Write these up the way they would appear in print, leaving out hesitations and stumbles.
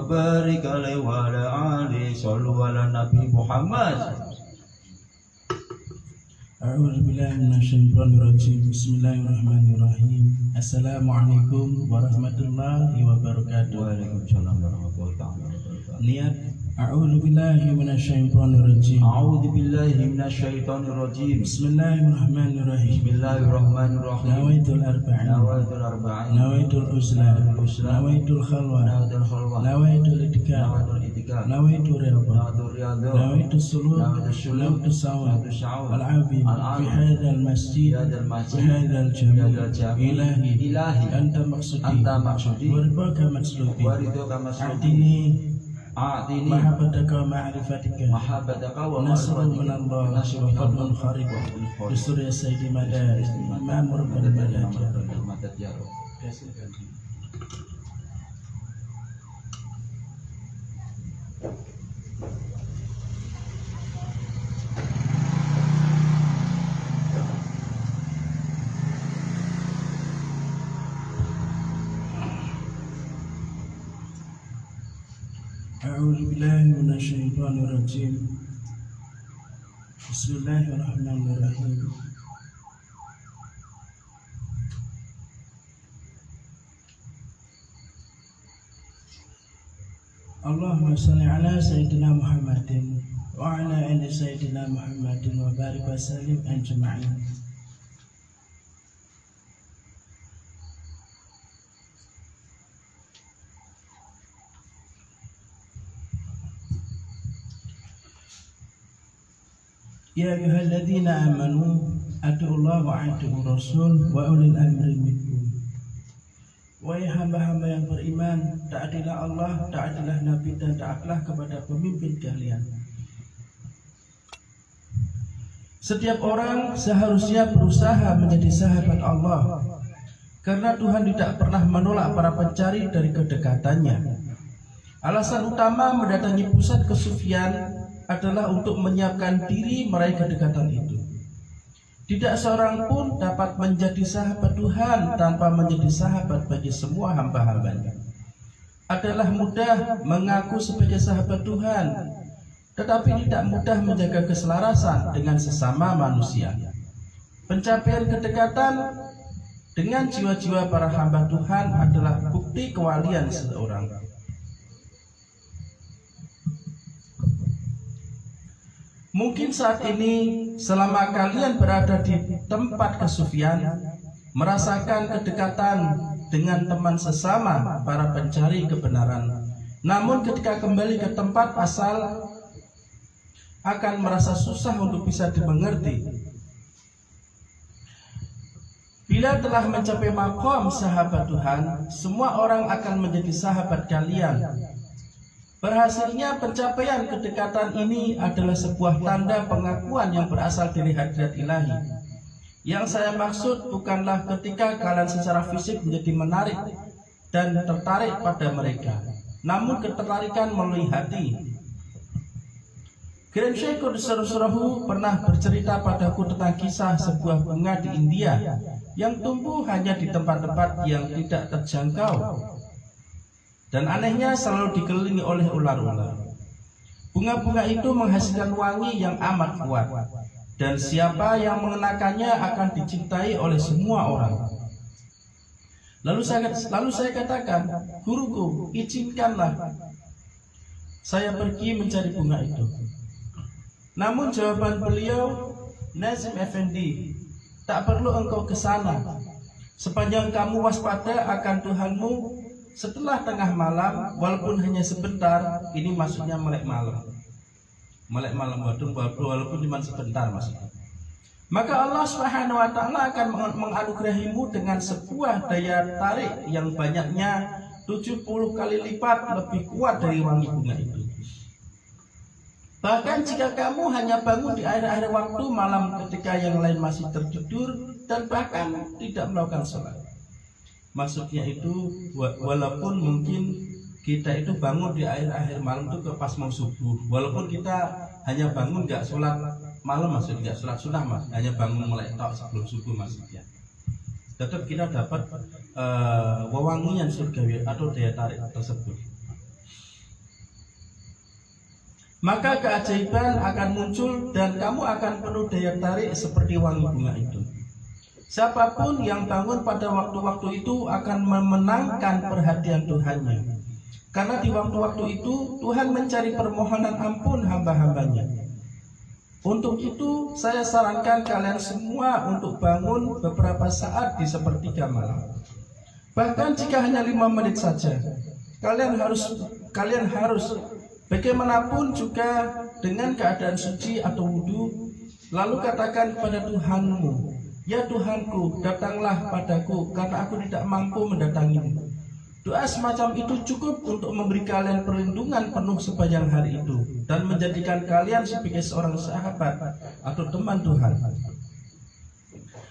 barik alaihi wa ala alihi sallu ala Nabi Muhammad. A'udzu billahi minasyaitonir rajim. Bismillahirrahmanirrahim. Assalamualaikum warahmatullahi wabarakatuh. Waalaikumsalam warahmatullahi wabarakatuh. Niat a'udzu billahi minasyaitonir rajim. A'udzu billahi minasyaitonir rajim. Bismillahirrahmanirrahim. Bismillahirrahmanirrahim. Nawaitul arba'in. Nawaitul arba'in. Nawaitul uzla. Nawaitul khalwa. Nawaitul khalwa. Nawaitul itikaf. Nawaitul itikaf. Nawaitul riyadhah. Nawaitul riyadhah. Nawaitul suluk. Nawaitul suluk. Nawaitul sawab. Nawaitul sawab. Al-'abid fi hadzal masjid. Fi hadzal masjid. Wa hadzal jami'. Hadzal jami'. Ilahi. Anta maksudi. Anta maksudi. Wa ridwaka matslubi. Wa ridwaka matslubi. A'tini mahabbataka wa ma'rifatika. Mahabbataka wa Nasrun ma'rifatika. min Allah Nasrun wa min fadlun Allah. kharib. Bisuri ya Sayyidi Madad. Ma'mur bil madad ya Rabb. Madad ya Rabb. A'udzu billahi minasyaitonir rajim. Bismillahirrahmanirrahim. Allahumma shalli ala sayyidina Muhammadin wa ala ali sayyidina Muhammadin wa barik wa sallim ajma'in. Ya ayyuhalladzina amanu atiullaha wa atiur rasul wa ulil amri minkum. Wahai hamba-hamba yang beriman, taatilah Allah, taatilah Nabi, dan taatlah kepada pemimpin kalian. Setiap orang seharusnya berusaha menjadi sahabat Allah, karena Tuhan tidak pernah menolak para pencari dari kedekatannya. Alasan utama mendatangi pusat kesufian adalah untuk menyiapkan diri meraih kedekatan itu. Tidak seorang pun dapat menjadi sahabat Tuhan tanpa menjadi sahabat bagi semua hamba-hambanya. Adalah mudah mengaku sebagai sahabat Tuhan, tetapi tidak mudah menjaga keselarasan dengan sesama manusia. Pencapaian kedekatan dengan jiwa-jiwa para hamba Tuhan adalah bukti kewalian seseorang. Mungkin saat ini selama kalian berada di tempat kesufian, merasakan kedekatan dengan teman sesama para pencari kebenaran. Namun ketika kembali ke tempat asal akan merasa susah untuk bisa dimengerti. Bila telah mencapai makom sahabat Tuhan, semua orang akan menjadi sahabat kalian. Berhasilnya pencapaian kedekatan ini adalah sebuah tanda pengakuan yang berasal dari hadirat ilahi. Yang saya maksud bukanlah ketika kalian secara fisik menjadi menarik dan tertarik pada mereka, namun ketertarikan melalui hati. Grand Sheikh Qudusurahu pernah bercerita padaku tentang kisah sebuah bunga di India yang tumbuh hanya di tempat-tempat yang tidak terjangkau. Dan anehnya selalu dikelilingi oleh ular-ular. Bunga-bunga itu menghasilkan wangi yang amat kuat, dan siapa yang mengenakannya akan dicintai oleh semua orang. Lalu saya katakan, guruku, izinkanlah saya pergi mencari bunga itu. Namun jawaban beliau, Nazim Effendi, tak perlu engkau ke sana. Sepanjang kamu waspada akan Tuhanmu, setelah tengah malam, walaupun hanya sebentar, ini maksudnya melek malam. Melek malam walaupun cuma sebentar maksudnya. Maka Allah Subhanahu wa taala akan menganugerahimu dengan sebuah daya tarik yang banyaknya 70 kali lipat lebih kuat dari wangi bunga itu. Bahkan jika kamu hanya bangun di akhir-akhir waktu malam ketika yang lain masih tertidur dan bahkan tidak melakukan sholat. Maksudnya itu walaupun mungkin kita itu bangun di akhir-akhir malam itu ke pas mau subuh, walaupun kita hanya bangun nggak sholat malam, maksudnya nggak sholat sunnah mas, hanya bangun mulai tok sebelum subuh maksudnya, tetap kita dapat wewangian surgawi atau daya tarik tersebut. maka keajaiban akan muncul dan kamu akan penuh daya tarik seperti wangi bunga itu. Siapapun yang bangun pada waktu-waktu itu akan memenangkan perhatian Tuhannya, karena di waktu-waktu itu Tuhan mencari permohonan ampun hamba-hambanya. Untuk itu saya sarankan kalian semua untuk bangun beberapa saat di sepertiga malam. Bahkan jika hanya 5 menit saja, kalian harus bagaimanapun juga dengan keadaan suci atau wudhu, lalu katakan kepada Tuhanmu, "Ya Tuhanku, datanglah padaku karena aku tidak mampu mendatangimu." Doa semacam itu cukup untuk memberi kalian perlindungan penuh sepanjang hari itu dan menjadikan kalian sebagai seorang sahabat atau teman Tuhan.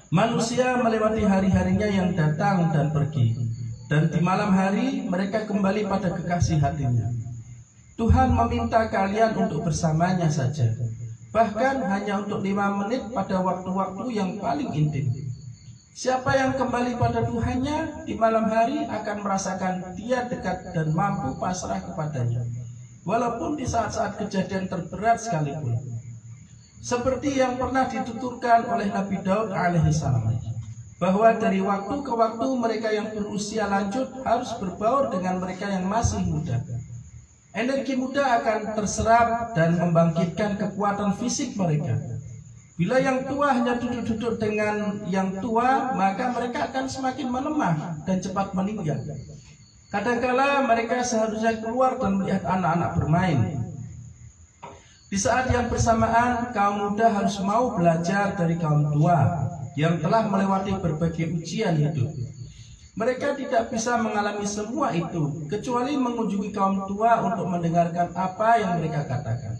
Manusia melewati hari-harinya yang datang dan pergi, dan di malam hari mereka kembali pada kekasih hatinya. Tuhan meminta kalian untuk bersamanya saja, bahkan hanya untuk 5 menit pada waktu-waktu yang paling intim. Siapa yang kembali pada Tuhannya di malam hari akan merasakan Dia dekat dan mampu pasrah kepadanya, walaupun di saat-saat kejadian terberat sekalipun. Seperti yang pernah dituturkan oleh Nabi Daud alaihissalam, bahwa dari waktu ke waktu mereka yang berusia lanjut harus berbaur dengan mereka yang masih muda. Energi muda akan terserap dan membangkitkan kekuatan fisik mereka. Bila yang tua hanya duduk-duduk dengan yang tua, maka mereka akan semakin melemah dan cepat meninggal. Kadangkala mereka seharusnya keluar dan melihat anak-anak bermain. Di saat yang bersamaan, kaum muda harus mau belajar dari kaum tua yang telah melewati berbagai ujian hidup. Mereka tidak bisa mengalami semua itu kecuali mengunjungi kaum tua untuk mendengarkan apa yang mereka katakan.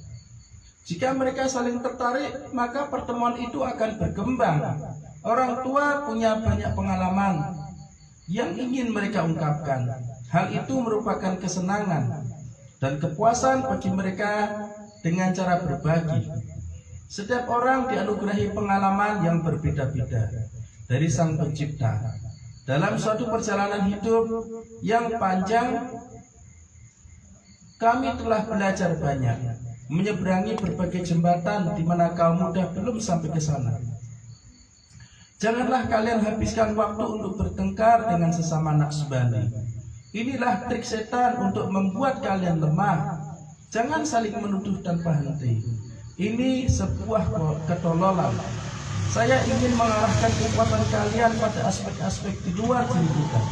Jika mereka saling tertarik, maka pertemuan itu akan berkembang. Orang tua punya banyak pengalaman yang ingin mereka ungkapkan. Hal itu merupakan kesenangan dan kepuasan bagi mereka dengan cara berbagi. Setiap orang dianugerahi pengalaman yang berbeda-beda dari Sang Pencipta. Dalam suatu perjalanan hidup yang panjang, kami telah belajar banyak, menyeberangi berbagai jembatan di mana kaum muda belum sampai ke sana. Janganlah kalian habiskan waktu untuk bertengkar dengan sesama Naqsbandi. Inilah trik setan untuk membuat kalian lemah. Jangan saling menuduh tanpa henti. Ini sebuah ketololan. Saya ingin mengarahkan kekuatan kalian pada aspek-aspek di luar diri kita.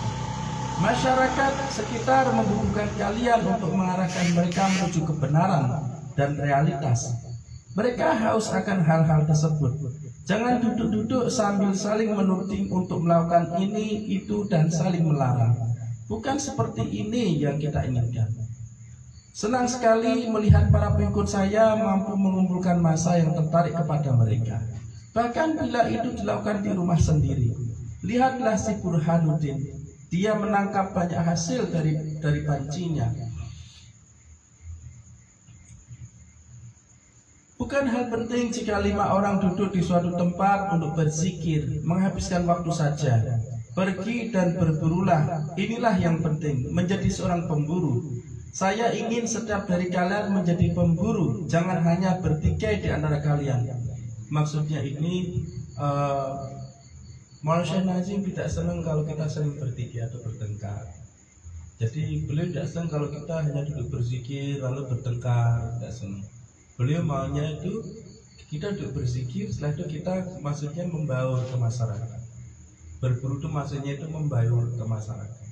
Masyarakat sekitar membutuhkan kalian untuk mengarahkan mereka menuju kebenaran dan realitas. Mereka haus akan hal-hal tersebut. Jangan duduk-duduk sambil saling menuding untuk melakukan ini, itu, dan saling melarang. Bukan seperti ini yang kita inginkan. Senang sekali melihat para pengikut saya mampu mengumpulkan massa yang tertarik kepada mereka. Bahkan bila itu dilakukan di rumah sendiri. Lihatlah si Burhanuddin. Dia menangkap banyak hasil dari pancinya. Bukan hal penting jika 5 orang duduk di suatu tempat untuk berzikir, menghabiskan waktu saja. Pergi dan berburulah, inilah yang penting, menjadi seorang pemburu. Saya ingin setiap dari kalian menjadi pemburu, jangan hanya bertikai di antara kalian. Maksudnya ini, Maulana Syekh Nazim tidak senang kalau kita sering bertikai atau bertengkar. Jadi beliau tidak senang kalau kita hanya duduk berzikir lalu bertengkar, tidak senang. Beliau maunya itu kita duduk berzikir, setelah itu kita maksudnya membaur ke masyarakat. Berburu itu maksudnya itu membaur ke masyarakat.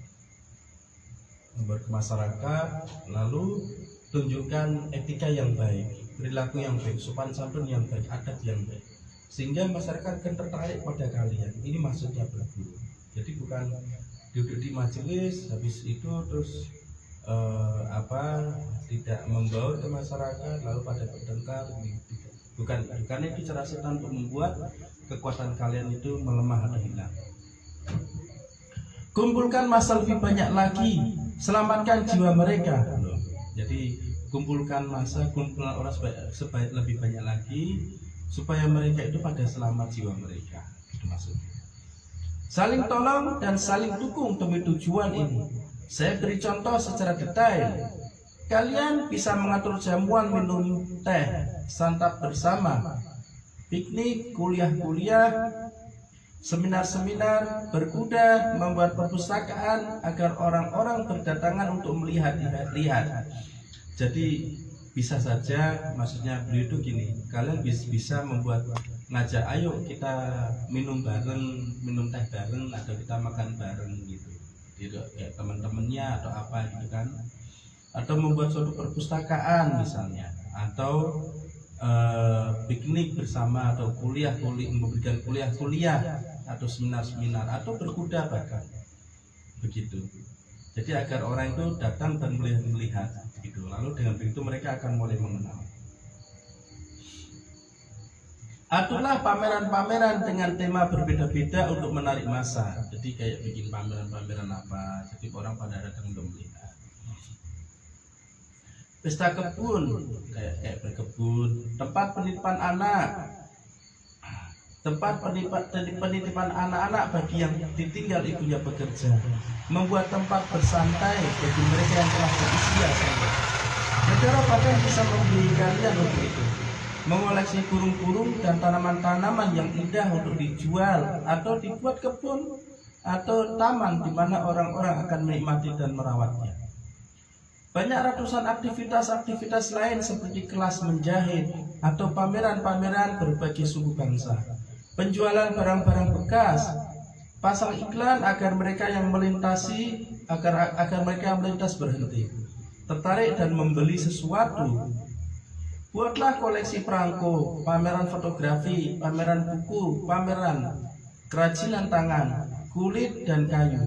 Membaur ke masyarakat, lalu tunjukkan etika yang baik, perilaku yang baik, sopan santun yang baik, adab yang baik, sehingga masyarakat akan tertarik pada kalian. Ini maksudnya berburu. Jadi bukan duduk di majelis habis itu terus tidak membaur ke masyarakat lalu pada bertengkar. Bukan, karena itu cara setan untuk membuat kekuatan kalian itu melemah atau hilang. Kumpulkan massa lebih banyak lagi, selamatkan jiwa mereka. Jadi kumpulkan massa, kumpulkan orang sebaik lebih banyak lagi supaya mereka itu pada selamat jiwa mereka. Itu maksudnya. Saling tolong dan saling dukung demi tujuan ini. Saya beri contoh secara detail. Kalian bisa mengatur jamuan minum teh, santap bersama, piknik, kuliah-kuliah, seminar-seminar, berkuda, membuat perpustakaan agar orang-orang berdatangan untuk melihat-lihat. Jadi bisa saja, maksudnya beliau itu gini, kalian bisa membuat ngajak, ayo kita minum bareng, minum teh bareng, atau kita makan bareng gitu, kayak teman-temannya atau apa gitu kan, atau membuat suatu perpustakaan misalnya, atau piknik bersama, atau memberikan kuliah atau seminar-seminar, atau berkuda bahkan begitu. Jadi agar orang itu datang dan melihat gitu. Lalu dengan begitu mereka akan mulai mengenal. Aturlah pameran-pameran dengan tema berbeda-beda untuk menarik massa. Jadi kayak bikin pameran-pameran apa, jadi orang pada datang untuk melihat. Pesta kebun, kayak berkebun, tempat penitipan anak, tempat penitipan anak-anak bagi yang ditinggal ibunya bekerja, membuat tempat bersantai bagi mereka yang telah berusia senja. Negara bahkan bisa membeli kalian untuk itu, mengoleksi burung-burung dan tanaman-tanaman yang indah untuk dijual, atau dibuat kebun atau taman di mana orang-orang akan menikmati dan merawatnya. Banyak ratusan aktivitas lain seperti kelas menjahit atau pameran-pameran berbagai suku bangsa, penjualan barang-barang bekas, pasang iklan agar mereka yang melintasi agar mereka yang melintas berhenti, tertarik dan membeli sesuatu. Buatlah koleksi perangko, pameran fotografi, pameran buku, pameran kerajinan tangan, kulit dan kayu.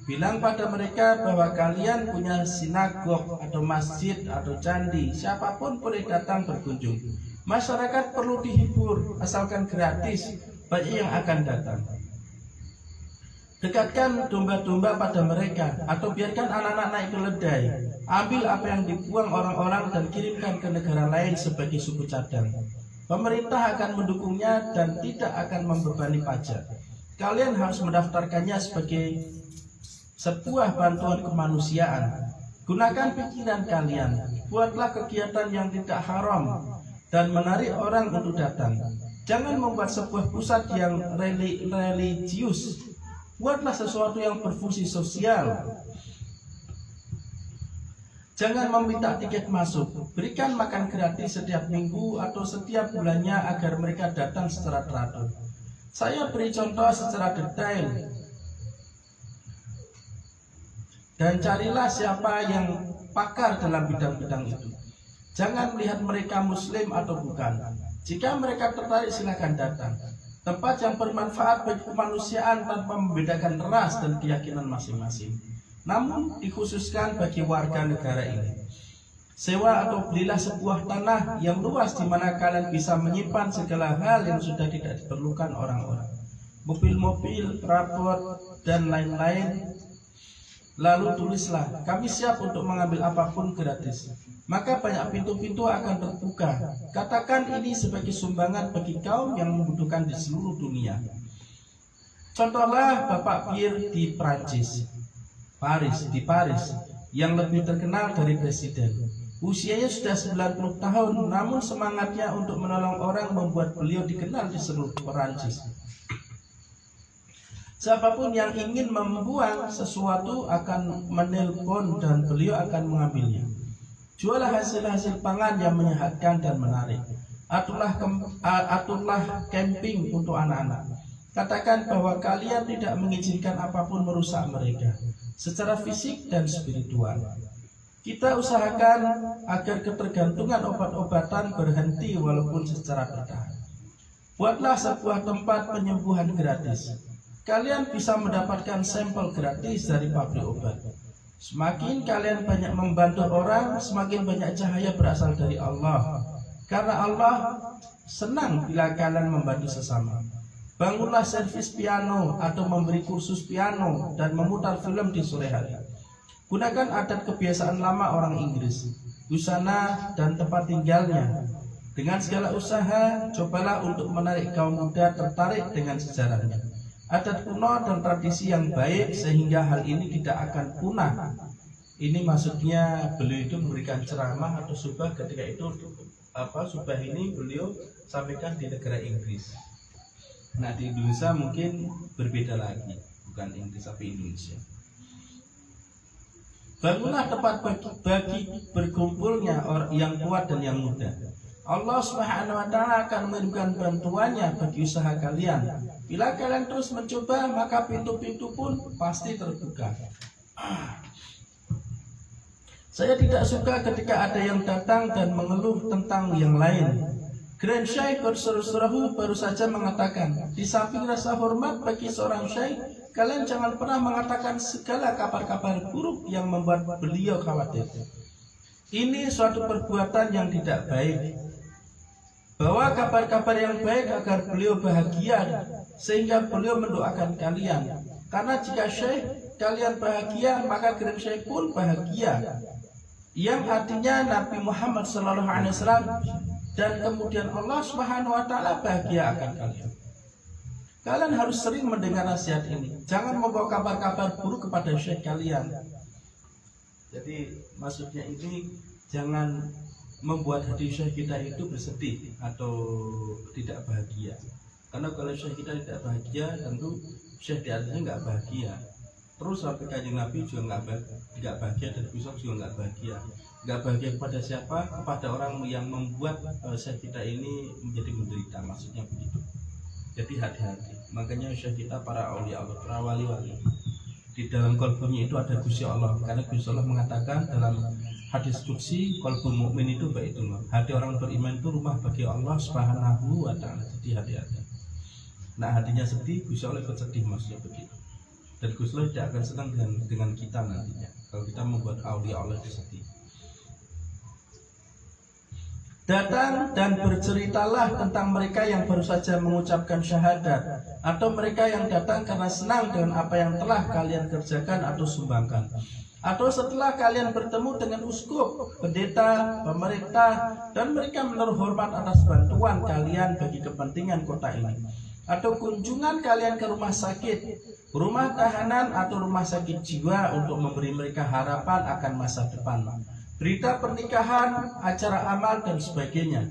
Bilang pada mereka bahwa kalian punya sinagog atau masjid atau candi. Siapapun boleh datang berkunjung. Masyarakat perlu dihibur, asalkan gratis, banyak yang akan datang. Dekatkan domba-domba pada mereka, atau biarkan anak-anak naik keledai. Ambil apa yang dibuang orang-orang dan kirimkan ke negara lain sebagai suku cadang. Pemerintah akan mendukungnya dan tidak akan membebani pajak. Kalian harus mendaftarkannya sebagai sebuah bantuan kemanusiaan. Gunakan pikiran kalian, buatlah kegiatan yang tidak haram dan menarik orang untuk datang. Jangan membuat sebuah pusat yang religius. Buatlah sesuatu yang berfungsi sosial. Jangan meminta tiket masuk. Berikan makan gratis setiap minggu atau setiap bulannya agar mereka datang secara teratur. Saya beri contoh secara detail. Dan carilah siapa yang pakar dalam bidang-bidang itu. Jangan melihat mereka muslim atau bukan. Jika mereka tertarik, silakan datang. Tempat yang bermanfaat bagi kemanusiaan tanpa membedakan ras dan keyakinan masing-masing. Namun dikhususkan bagi warga negara ini. Sewa atau belilah sebuah tanah yang luas di mana kalian bisa menyimpan segala hal yang sudah tidak diperlukan orang-orang. Mobil-mobil, rapor, dan lain-lain. Lalu tulislah, kami siap untuk mengambil apapun gratis. Maka banyak pintu-pintu akan terbuka. Katakan ini sebagai sumbangan bagi kaum yang membutuhkan di seluruh dunia. Contohlah Bapak Pierre di Paris, yang lebih terkenal dari presiden. Usianya sudah 90 tahun, namun semangatnya untuk menolong orang membuat beliau dikenal di seluruh Perancis. Siapapun yang ingin membuang sesuatu akan menelpon dan beliau akan mengambilnya. Jualah hasil-hasil pangan yang menyehatkan dan menarik. Aturlah camping untuk anak-anak. Katakan bahwa kalian tidak mengizinkan apapun merusak mereka secara fisik dan spiritual. Kita usahakan agar ketergantungan obat-obatan berhenti walaupun secara bertahap. Buatlah sebuah tempat penyembuhan gratis. Kalian bisa mendapatkan sampel gratis dari pabrik obat. Semakin kalian banyak membantu orang, semakin banyak cahaya berasal dari Allah. Karena Allah senang bila kalian membantu sesama. Bangunlah servis piano atau memberi kursus piano dan memutar film di sore hari. Gunakan adat kebiasaan lama orang Inggris, busana dan tempat tinggalnya. Dengan segala usaha, cobalah untuk menarik kaum muda tertarik dengan sejarahnya. Adat kuno dan tradisi yang baik sehingga hal ini tidak akan punah. Ini maksudnya beliau itu memberikan ceramah atau subah ketika itu subah ini beliau sampaikan di negara Inggris. Nah di Indonesia mungkin berbeda lagi, bukan Inggris tapi Indonesia. Bangunlah tempat bagi berkumpulnya orang yang kuat dan yang muda. Allah Subhanahu wa Ta'ala akan mengirimkan bantuannya bagi usaha kalian. Bila kalian terus mencoba, maka pintu-pintu pun pasti terbuka. Saya tidak suka ketika ada yang datang dan mengeluh tentang yang lain. Grand Syekh Qudus-Surahu baru saja mengatakan, di samping rasa hormat bagi seorang syekh, kalian jangan pernah mengatakan segala kabar-kabar buruk yang membuat beliau khawatir. Ini suatu perbuatan yang tidak baik. Bawa kabar-kabar yang baik agar beliau bahagia, sehingga beliau mendoakan kalian. Karena jika syekh kalian bahagia, maka Grand Syekh pun bahagia. Yang artinya Nabi Muhammad SAW dan kemudian Allah Subhanahu wa Ta'ala bahagia akan kalian. Kalian harus sering mendengar nasihat ini. Jangan membawa kabar-kabar buruk kepada syekh kalian. Jadi maksudnya ini jangan membuat hati syekh kita itu bersedih atau tidak bahagia. Karena kalau syekh kita tidak bahagia, tentu syekh di atasnya nggak bahagia. Terus sampai Kanjeng Nabi juga nggak bahagia, dan besok juga nggak bahagia. Nggak bahagia kepada siapa? Kepada orang yang membuat syekh kita ini menjadi menderita, maksudnya begitu. Jadi hati-hati. Makanya syekh kita para aulia Allah, para wali-wali, di dalam kalbunya itu ada Gusti Allah. Karena Gusti Allah mengatakan dalam hadis qudsi, qalbul mukmin itu baitullah. Hati orang beriman itu rumah bagi Allah Subhanahu wa Ta'ala. Jadi hati-hati. Nah hatinya sedih, Gusti Allah ikut sedih, maksudnya begitu. Dan Gusti Allah tidak akan senang dengan kita nantinya kalau kita membuat aulia Allah itu sedih. Datang dan berceritalah tentang mereka yang baru saja mengucapkan syahadat, atau mereka yang datang karena senang dengan apa yang telah kalian kerjakan atau sumbangkan, atau setelah kalian bertemu dengan uskup, pendeta, pemerintah, dan mereka menaruh hormat atas bantuan kalian bagi kepentingan kota ini, atau kunjungan kalian ke rumah sakit, rumah tahanan, atau rumah sakit jiwa untuk memberi mereka harapan akan masa depan, berita pernikahan, acara amal, dan sebagainya.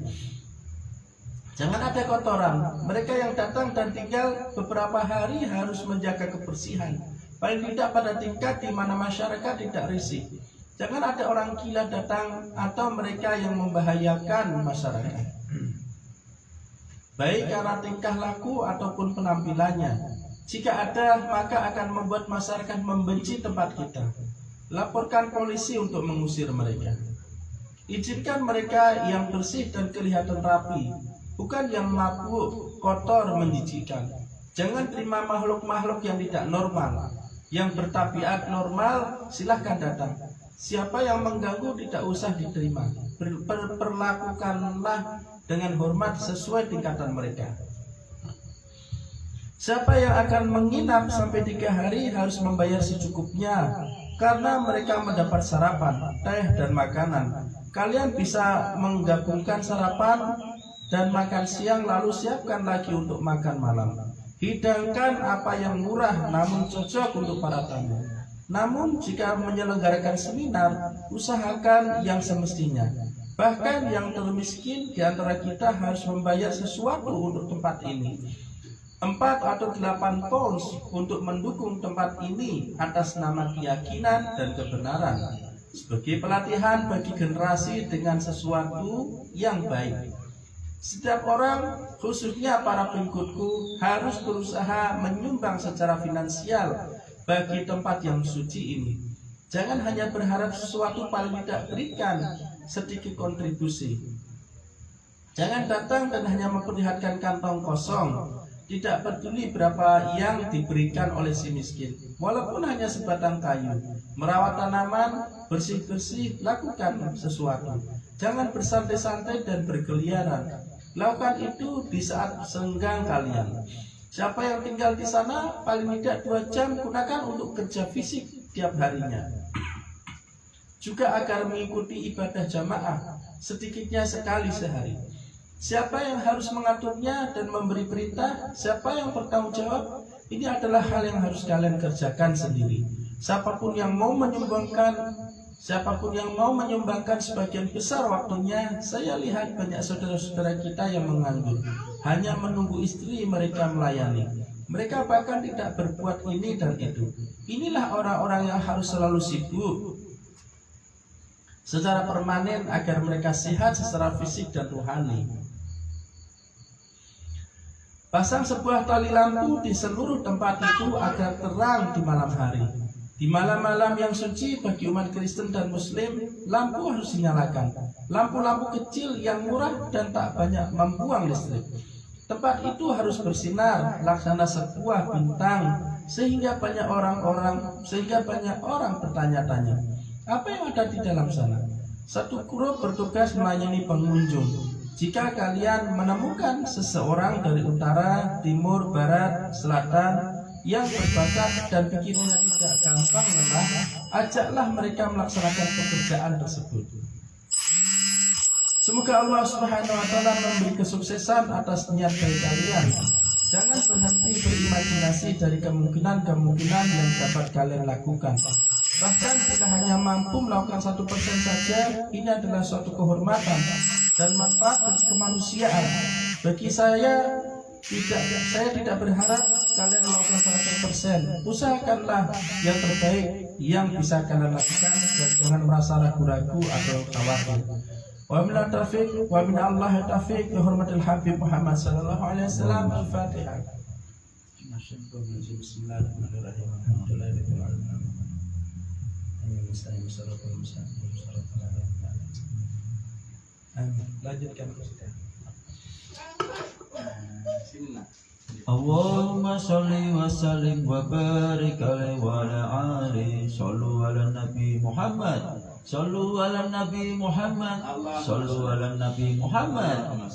Jangan ada kotoran. Mereka yang datang dan tinggal beberapa hari harus menjaga kebersihan, paling tidak pada tingkat di mana masyarakat tidak risih. Jangan ada orang gila datang atau mereka yang membahayakan masyarakat, baik karena tingkah laku ataupun penampilannya. Jika ada, maka akan membuat masyarakat membenci tempat kita. Laporkan polisi untuk mengusir mereka. Izinkan mereka yang bersih dan kelihatan rapi, bukan yang mabuk, kotor, menjijikkan. Jangan terima makhluk-makhluk yang tidak normal. Yang bertabiat normal, silahkan datang. Siapa yang mengganggu tidak usah diterima. Perlakukanlah dengan hormat sesuai tingkatan mereka. Siapa yang akan menginap sampai 3 hari harus membayar secukupnya, karena mereka mendapat sarapan, teh, dan makanan. Kalian bisa menggabungkan sarapan dan makan siang, lalu siapkan lagi untuk makan malam. Hidangkan apa yang murah namun cocok untuk para tamu. Namun jika menyelenggarakan seminar, usahakan yang semestinya. Bahkan yang termiskin di antara kita harus membayar sesuatu untuk tempat ini. 4 atau 8 pounds untuk mendukung tempat ini atas nama keyakinan dan kebenaran, sebagai pelatihan bagi generasi dengan sesuatu yang baik. Setiap orang, khususnya para pengikutku, harus berusaha menyumbang secara finansial bagi tempat yang suci ini. Jangan hanya berharap sesuatu, paling tidak berikan sedikit kontribusi. Jangan datang dan hanya memperlihatkan kantong kosong, tidak peduli berapa yang diberikan oleh si miskin, walaupun hanya sebatang kayu. Merawat tanaman, bersih-bersih, lakukan sesuatu. Jangan bersantai-santai dan berkeliaran. Lakukan itu di saat senggang kalian. Siapa yang tinggal di sana, paling tidak 2 jam gunakan untuk kerja fisik tiap harinya. Juga agar mengikuti ibadah jamaah, sedikitnya sekali sehari. Siapa yang harus mengaturnya dan memberi perintah, siapa yang bertanggung jawab, ini adalah hal yang harus kalian kerjakan sendiri. Siapapun yang mau menyumbangkan Siapapun yang mau menyumbangkan sebagian besar waktunya, saya lihat banyak saudara-saudara kita yang menganggur, hanya menunggu istri mereka melayani. Mereka bahkan tidak berbuat ini dan itu. Inilah orang-orang yang harus selalu sibuk secara permanen agar mereka sehat secara fisik dan rohani. Pasang sebuah tali lampu di seluruh tempat itu agar terang di malam hari. Di malam-malam yang suci bagi umat Kristen dan Muslim, lampu harus dinyalakan. Lampu-lampu kecil yang murah dan tak banyak membuang listrik. Tempat itu harus bersinar laksana sebuah bintang, sehingga banyak orang bertanya-tanya, apa yang ada di dalam sana? Satu kru bertugas melayani pengunjung. Jika kalian menemukan seseorang dari utara, timur, barat, selatan yang berbakat dan pikirannya tidak gampang lelah, ajaklah mereka melaksanakan pekerjaan tersebut. Semoga Allah Subhanahu wa Ta'ala memberi kesuksesan atas niat baik kalian. Jangan berhenti berimajinasi dari kemungkinan-kemungkinan yang dapat kalian lakukan. Bahkan jika hanya mampu melakukan 1% saja, ini adalah suatu kehormatan dan manfaat bagi kemanusiaan. Bagi saya tidak berharap kalian melakukan 100%. Usahakanlah yang terbaik yang bisa kalian lakukan dan jangan merasa ragu-ragu atau khawatir. Wa min taufiq wa min Allah taufiq bi hurmatil Habib Muhammad sallallahu alaihi wasallam. Al-Fatihah. Bismillahirrahmanirrahim. Alhamdulillahirabbil alamin. Lanjutkan Ustaz. Allahumma sholli wa sallim wa barik alaihi wa ala alihi sallu ala nabi Muhammad sallu ala nabi Muhammad sallu ala nabi Muhammad. Allahumma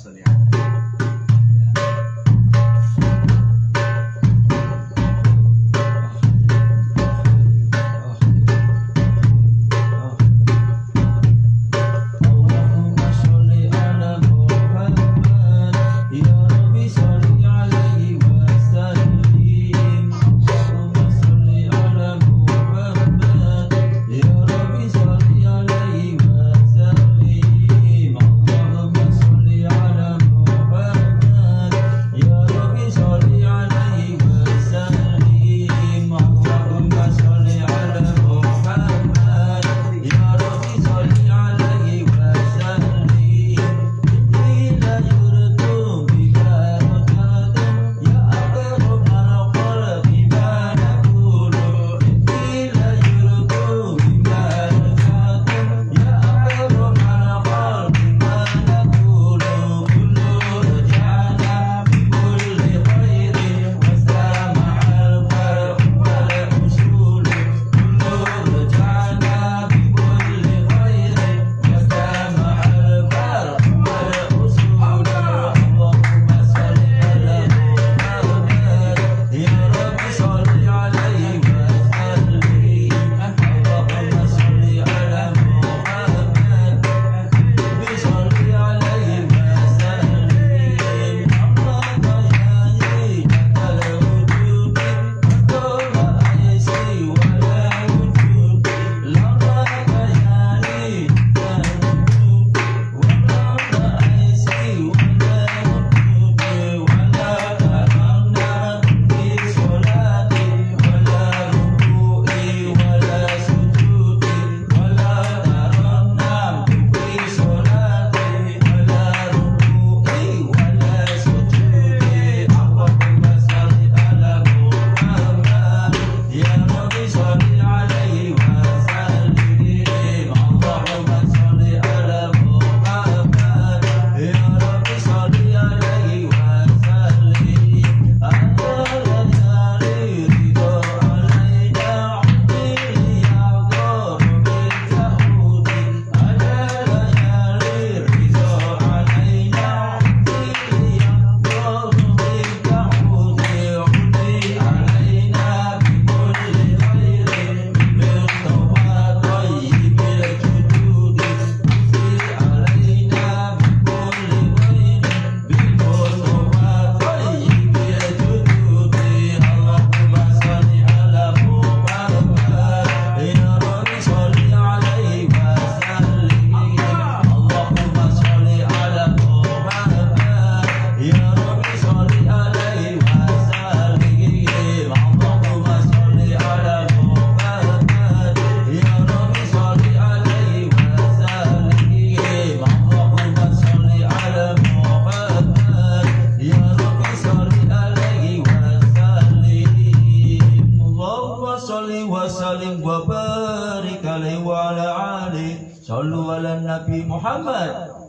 وسلم وبارك عليه وعلى آله صلوا على النبي محمد.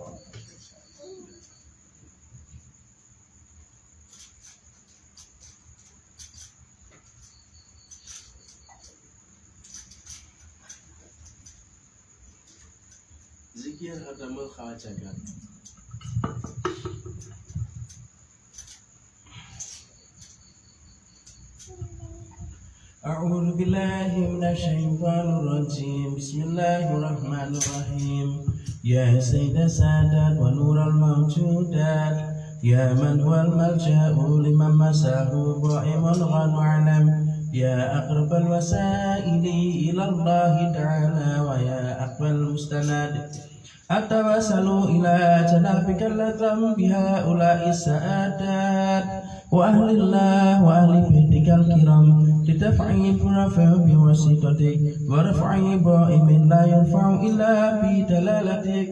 Zikir Hadamul Khawajagat. أعوذ بالله من الشيطان الرجيم بسم الله الرحمن الرحيم يا سيد السادات ونور الموجودات يا من هو الملجأ لمن مساه ضائم غن وعلم يا أقرب الوسائل إلى الله تعالى ويا أقوى المستند أتوسل إلى جنابك اللذم بهؤلاء السادات وأهل الله وأهل بيتك الكرام لدفع الرفع بواسطتك ورفع ضائم لا يرفع إلا بدلالتك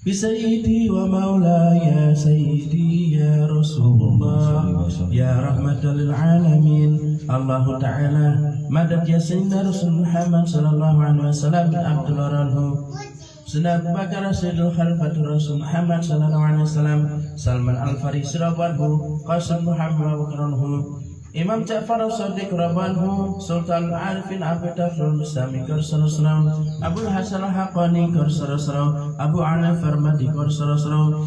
بسيدي ومولاي سيدي يا رسول الله يا رحمة للعالمين الله تعالى مدد يا سيدنا رسول محمد صلى الله عليه وسلم من عبد الله عنه سيدنا أبو بكر سيد الخليفة الرسول محمد صلى الله عليه وسلم سلمان الفارسي رضوانه قاسم محمد وكرمه Imam Ja'far As-Shadiq radhiyallahu Sultan Arifin Abu Tafsir Mustami Karsarasrau Abu Hasan Al-Haqqani Karsarasrau Abu Ala Farmadi Karsarasrau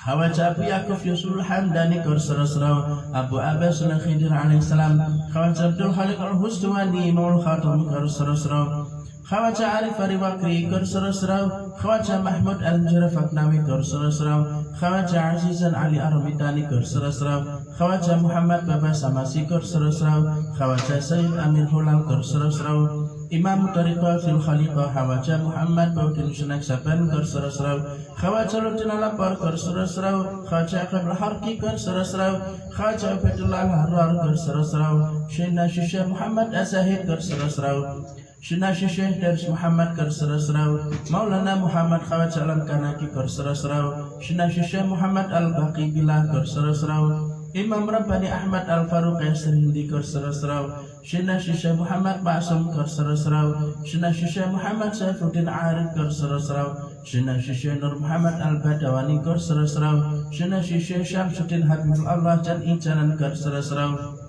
Khawaja Abu Yaquf Yusul Hamdani Karsarasrau Abu Abbas Al-Khidir alaihissalam Khawaja Abdul Khaliq Al-Husdwani Maul Khatam Karsarasrau Khawaja Arif Ariwakri Karsarasrau Khawaja Mahmud Al-Jarafaknawi Karsarasrau Khawaja Azizan Ali Arabitani Karsarasrau Khawaja Muhammad Baba Samasi Karsarasrau Khawaja Sayyid Amir Hulal Karsarasrau Imam Tariqah Fil Khaliqah Khawaja Muhammad Baudin Sunak Saban Karsarasrau Khawaja Lutin Alapar Karsarasrau Khawaja Aqab Al-Harqi Karsarasrau Khawaja Abdullah Al-Harrar Karsarasrau Syedna Syekh Muhammad Azahid Karsarasrau Syedna Syekh Daris Muhammad Karsarasrau Maulana Muhammad Khawaja Al-Kanaki Karsarasrau Syedna Syekh Muhammad Al-Baqi Billah Karsarasrau Imam Rabbani Ahmad Al-Faruq Yasir Hindi Karsarasrau Syedna Syekh Muhammad Ma'asum Karsarasrau Syedna Syekh Muhammad Saifuddin Arif Karsarasrau Syedna Syekh Nur Muhammad Al-Badawani Karsarasrau Syedna Syekh Syamsuddin Habibullah Jan'i Janan Karsarasrau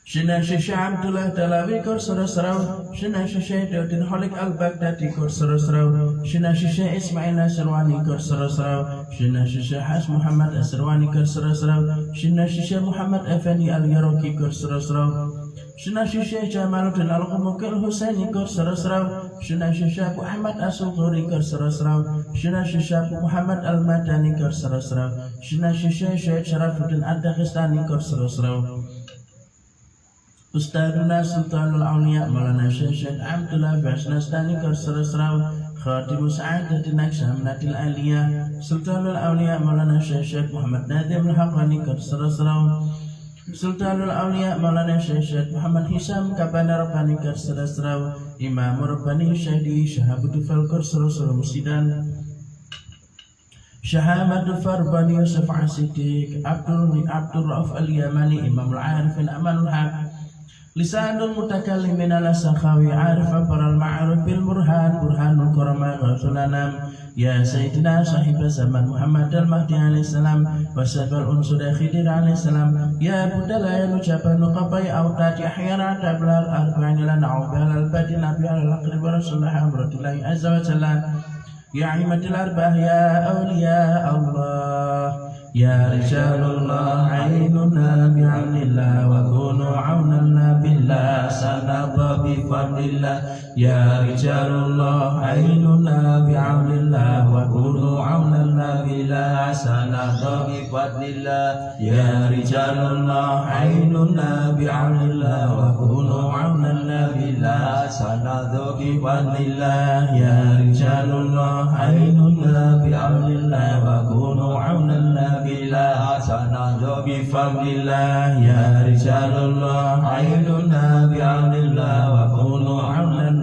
Syedna Syekh Abdullah Dalawi Karsarasrau Syedna Syekh Daudin Khalik Al-Baghdadi Karsarasrau Syedna Syekh Ismail Asrwani Karsarasrau Syedna Syekh Has Muhammad Asrwani Karsarasrau Syedna Syekh Muhammad Effendi Al-Yaroki Karsarasrau Syedna Syekh Jamaluddin Al-Qumuq Al-Husaini Karsarasrau Syedna Syekh Abu Ahmad As-Sughuri Karsarasrau Syedna Syekh Abu Muhammad Al-Madani Karsarasrau Syedna Syekh Syarafuddin Ad-Daghestani Karsarasrau Ustaduna Sultanul Auliya Maulana Syekh Abdullah Basnastani Karsarasrau Khatimu Sa'adatin Aksamnatil Aliyah Sultanul Auliya Maulana Syekh Muhammad Nadim Al-Haqqani Karsarasrau Sultanul Auliya Maulana Syekh Muhammad Hisam Kabana Rabbani Karsarasrau Imam Rabbani Syahdi Syahabuddin Karsarasrau Musidan Syahamad Farbani Yusuf Asidik Abdul Rauf Al-Yamani Imam Al-Arifin Amanul Haq Lisanul Mutakallimin ala Sakhawi Arif Aparal Ma'aruf Bil Burhan Burhanul Qurama Ghasunanam Ya Sayyidina Sahib Zaman Muhammad Al-Mahdi alaihissalam Wasabal Unsur Khidir alaihissalam Ya Budala Ya Nujaban Nuqabai Awtad Yahyara Tablar Arba'inilan A'ubal Al-Badi Nabi Al-Aqrib Rasulullah Amratullahi Azza wa Jalla Ya Imadil Arbah Ya Awliya Allah Ya Rijalullah Ainuna bi'amnillah Wa kunu aunanna billah Sanadha bifadlillah Ya Rijalullah Ainuna bi'amnillah Wa kunu aunanna billah Sanadha bifadlillah Ya Rijalullah Ainuna bi'amnillah Wa kunu aunanna billah Sanadha bifadlillah Ya Rijalullah Ainuna bi'amnillah Wa kunu aunanna bila sanadha bi fadlillah ya rijalullah ainuna bi amrillah wa kunu amlan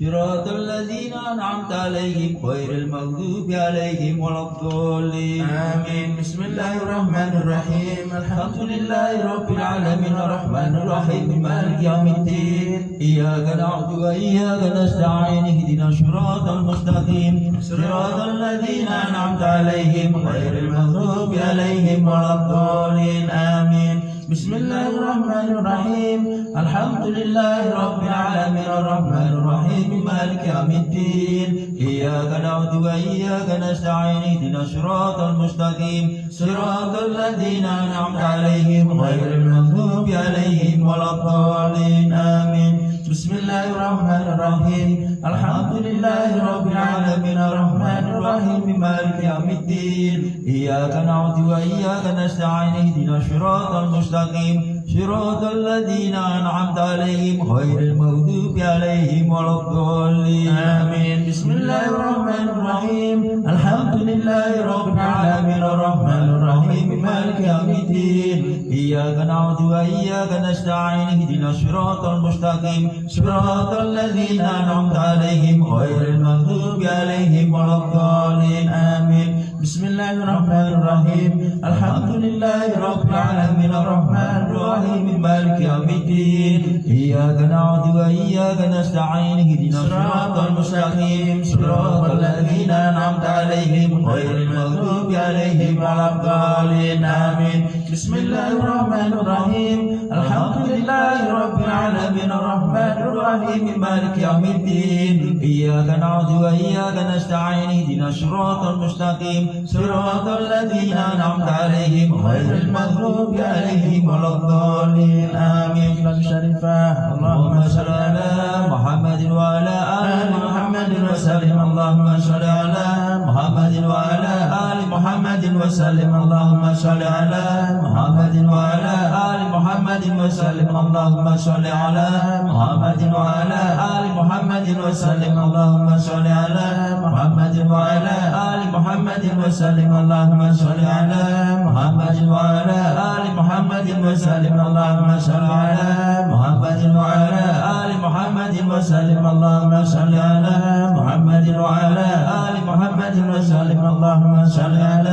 صراط الذين أنعمت عليهم غير المغضوب عليهم ولا الضالين آمين. بسم الله الرحمن الرحيم. الحمد لله رب العالمين الرحمن الرحيم مالك يوم الدين إياك نعبد وإياك نستعين اهدنا الصراط المستقيم صراط الذين أنعمت عليهم غير المغضوب عليهم ولا الضالين آمين. بسم الله الرحمن الرحيم. الحمد لله رب العالمين الرحمن الرحيم مالك يوم الدين إياك نعبد وإياك نستعين اهدنا الصراط المستقيم صراط الذين أنعمت عليهم غير المغضوب عليهم ولا الضالين آمين بسم الله الرحمن الرحيم. الحمد لله رب العالمين الرحمن الرحيم مالك يوم الدين إياك نعبد وإياك نستعين اهدنا الصراط المستقيم صراط الذين أنعمت عليهم غير المغضوب عليهم ولا الضالين آمين. بسم الله الرحمن الرحيم. الحمد لله رب العالمين الرحمن الرحيم مالك يوم الدين إياك نعبد وإياك نستعين اهدنا الصراط المستقيم صراط الذين أنعمت عليهم غير المغضوب عليهم ولا الضالين آمين. بسم الله الرحمن الرحيم. الحمد لله رب العالمين الرحمن الرحيم مالك يوم الدين إياك نعبد وإياك نستعين اهدنا الصراط المستقيم صراط الذين أنعمت عليهم غير المغضوب عليهم ولا الضالين آمين بسم الله الرحمن الرحيم. الحمد لله رب العالمين الرحمن الرحيم مالك يوم الدين إياك نعبد وإياك نستعين اهدنا الصراط المستقيم صراط الذين أنعمت عليهم غير المغضوب عليهم ولا الضالين آمين اللهم صل على محمد وعلى آل محمد وسلم اللهم صل على محمد وعلى آل محمد وسلم اللهم صل على محمد وعلى آل محمد وسلم اللهم صل على محمد وعلى آل محمد وسلم اللهم صل على محمد وعلى آل محمد وسلم اللهم صل على محمد وعلى آل محمد وسلم اللهم صل على محمد وعلى آل محمد وسلم اللهم صل على محمد وعلى آل محمد وسلم اللهم صل على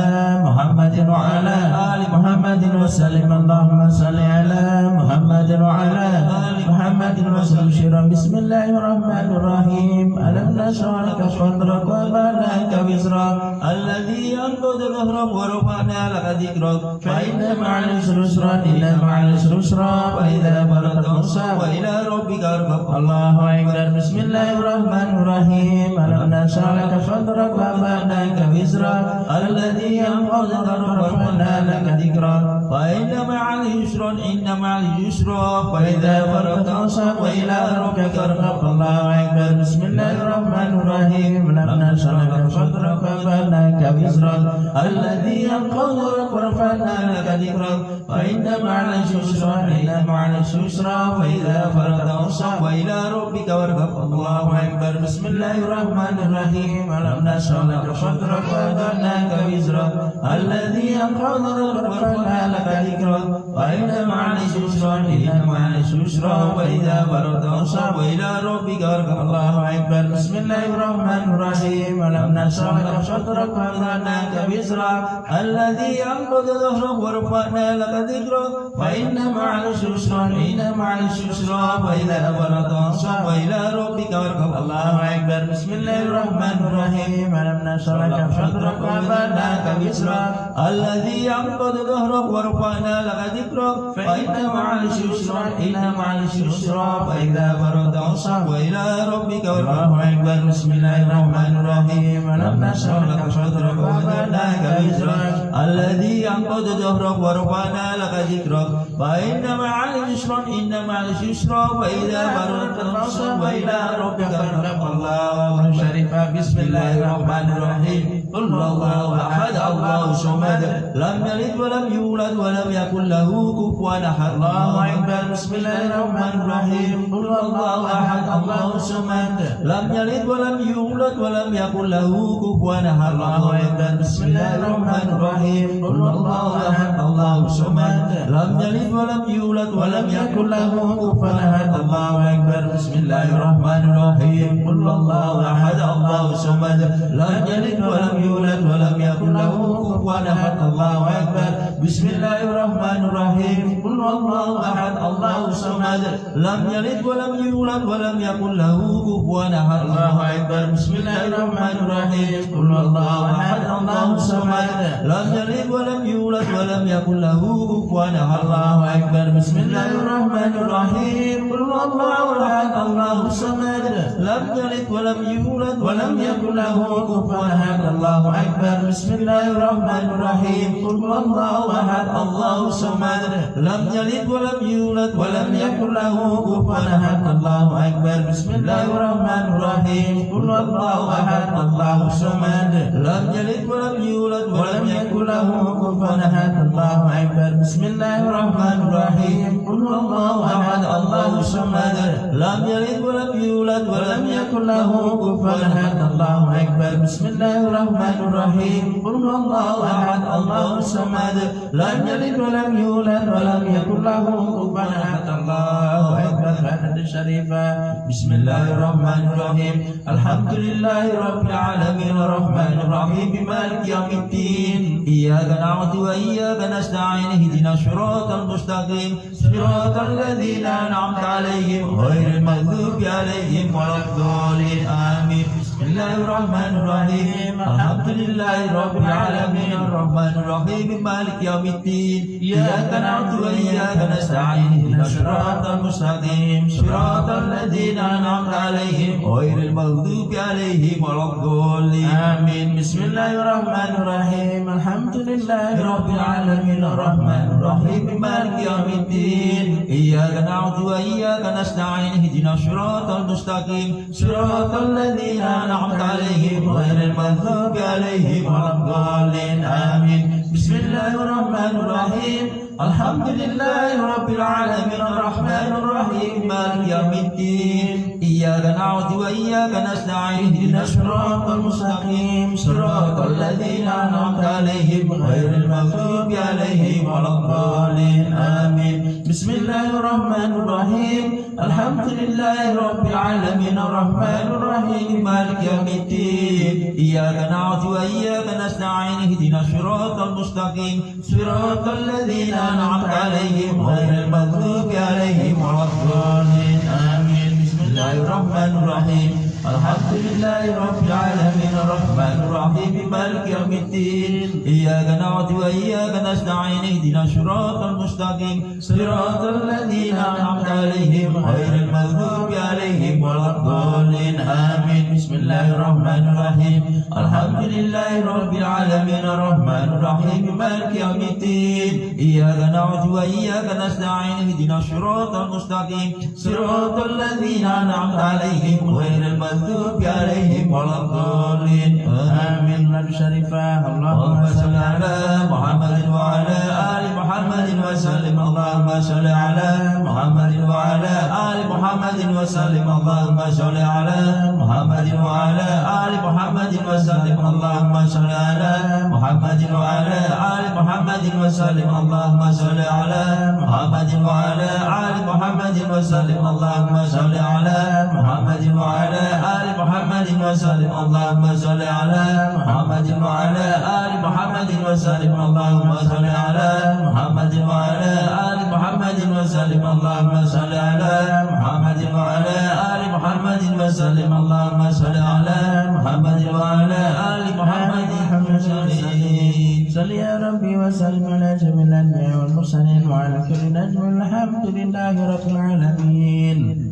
محمد وعلى آل محمد وسلم اللهم صل على محمد وعلى آل محمد وسلم بسم الله الرحمن الرحيم. ألم نشرح لك صدرك ووضعناك وزرك الذي أنقض ظهرك ورفعنا لك ذكرك فإن مع العسر يسرا إن مع العسر يسرا وإذا بلغت العسر وإلى ربك ارغب الله أكبر. بسم الله الرحمن الرحيم. ألم نشرح لك صدرك ووضعناك وزرك الذي أنقض ظهرك ورفعنا لك ذكرك فإن مع العسر إن مع اليسر وإذا فرغت فانصب وإلى ربك ارغب الله أكبر. بسم الله الرحمن الرحيم. ألم نشرح لك صدرك ووضعناك وزرك الذي أنقض ظهرك ورفعنا لك ذكرك فإن مع العسر يسرا إن مع العسر يسرا وإذا فرغت فانصب وإلى ربك وارغب الله أكبر. بسم الله الرحمن الرحيم. ألم نشرح لك صدرك ووضعناك وزرك الذي أنقض ظهرك ورفعنا لك ذكرك فإن مع العسر يسرا إن مع العسر يسرا وإذا فرغت فانصب وإلى ربك وارغب الله أكبر. بسم الله الرحمن الرحيم. ألم نشرح لك صدرك ووضعناك وزرك الذي أنقض ظهرك ورفعنا لك ذكرك فإن مع العسر يسرا إن مع العسر يسرا وإذا فرغت فانصب وإلى ربك وارغب الله أكبر. بسم الله الرحمن الرحيم. ألم نشرح لك صدرك ووضعناك وزرك الذي أنقض ظهرك ورفعنا لك ذكرك فإن مع العسر يسرا إن مع العسر يسرا وإذا فرغت فانصب وإلى ربك وارغب الله أكبر. بسم الله الرحمن الرحيم. ألم نشرح لك صدرك ووضعناك وزرك الذي أنقض ظهرك ورفعنا لك ذكرك فإن مع العسر إن مع اليسر وإذا فرغت فانصب وإلى ربك فارغب الله شريفا. بسم الله الرحمن الرحيم. قل الله أحد الله الصمد لم يلد ولم يولد ولم يكن له كفوا أحد الله أكبر. بسم الله الرحمن الرحيم. قل الله أحد الله الصمد لم يلد ولم يولد ولم يكن له كفوا أحد الله أكبر. بسم الله الرحمن الرحيم. قل الله أحد الله الصمد لم يلد ولم يولد ولم يكن له كفوا أحد الله أكبر. Bismillahirrahmanirrahim. Qul huwallahu ahad, Allahu samad, lam yalid wa lam yulad wa lam yakul lahu kufuwan ahad. Allahu akbar. Bismillahirrahmanirrahim. Qul huwallahu ahad, Allahu samad, lam yalid wa lam yulad wa lam yakul lahu kufuwan ahad. Allahu akbar. Bismillahirrahmanirrahim. Qul huwallahu ahad, Allahu samad, lam yalid wa lam yulad wa lam yakul lahu kufuwan ahad. Allahu akbar. Bismillahirrahmanirrahim. Qul huwallahu ahad, Allahu samad, lam yalid wa lam yulad wa lam yakul lahu kufuwan ahad. Allahu akbar. Bismillahirrahmanirrahim. Qul huwallahu ahad, Allahu samad, lam yalid wa lam yulad wa lam yakul lahu kufuwan ahad. Allahu akbar. Bismillahirrahmanirrahim. Qul huwallahu ahad, Allahu samad, lam yalid wa lam yulad wa lam yakul lahu kufuwan ahad. Allahu akbar. Bismillahirrahmanirrahim. Qul huwallahu ahad, Allahu samad, lam yalid wa lam yulad wa lam yakul lahu kufuwan ahad. Allahu akbar. Bismillahirrahmanirrahim. Qul huwallahu ahad, Allahu samad, lam yalid wa lam yulad wa lam yakul lahu kufuwan ahad. Allahu akbar. Adad syarifah. Bismillahirrahmanirrahim. Alhamdulillahi rabbil alamin arrahmanir rahim maliki yaumiddin. Iyyaka na'budu wa iyyaka nasta'in. Ihdinas siratal mustaqim, siratal ladzina an'amta 'alaihim ghairil maghdubi 'alaihim waladdallin. Amin. Bismillahirrahmanirrahim. Alhamdulillahi rabbil alamin arrahmanir rahim maliki yaumiddin. Iyyaka na'budu wa iyyaka nasta'in. Ihdinas siratal mustaqim, siratal ladzina an'amta 'alaihim ghairil maghdubi 'alaihim waladdallin. Amin. Bismillahirrahmanirrahim. Alhamdulillahi rabbil alamin arrahmanir rahim maliki yaumiddin. Iyyaka na'budu wa iyyaka nasta'in. Ihdinas siratal mustaqim, siratal ladzina an'amta 'alaihim ghairil maghdubi 'alaihim waladdallin. Amin. Bismillahirrahmanirrahim. Alhamdulillahi rabbil alamin arrahmanir rahim maliki yaumiddin. Iyyaka na'budu wa iyyaka nasta'in. Ihdinas siratal mustaqim, siratal ladzina an'amta 'alaihim ghairil maghdubi 'alaihim waladdallin. Amin. Bismillahirrahmanirrahim. Alhamdulillahi rabbil alamin arrahmanir rahim maliki yaumiddin. Iyyaka na'budu wa iyyaka nasta'in. Ihdinas siratal mustaqim, siratal ladzina an'amta 'alaihim ghairil maghdubi 'alaihim waladdallin. Amin. Bismillahirrahmanirrahim. Alhamdulillahi rabbil alamin arrahmanir rahim maliki yaumiddin. Iyyaka na'budu wa iyyaka nasta'in. Ihdinas siratal mustaqim, siratal ladzina an'amta 'alaihim ghairil maghdubi 'alaihim waladdallin. Amin. Bismillahirrahmanirrahim. Alhamdulillahi rabbil alamin arrahmanir rahim maliki yaumiddin. Iyyaka na'budu wa iyyaka nasta'in. Ihdinas siratal mustaqim, siratal ladzina an'amta 'alaihim ghairil maghdubi 'alaihim waladdallin. Amin. Nabi syarifah. Allahumma shalli ala Muhammadin wa ala ali Muhammadin wa sallim. Allahumma shalli ala Muhammadin wa ala ali Muhammadin wa sallim. Allahumma shalli ala Muhammadin wa ala ali Muhammadin wa sallim. Allahumma shalli ala Muhammadin wa ala ali Muhammadin wa sallim. Allahumma shalli ala Muhammadin wa ala ali Muhammadin wa sallim. Allahumma shalli ala Muhammadin wa ala ali Muhammadin wa sallim. Allahumma shalli ala Muhammadin wa ala ali Muhammadin wa sallim. Allahumma shalli ala Muhammadin wa ala ali Muhammadin wa sallim. Allahumma shalli ala Muhammadin wa ala ali Muhammadin wa sallim. Allahumma shalli ala Muhammadin wa ala ali Muhammadin wa sallim. Salli ya Rabbi wa sallim ala jamil anbiya wal mursalin wa ala kulli najmin. Alhamdulillahi rabbil alamin.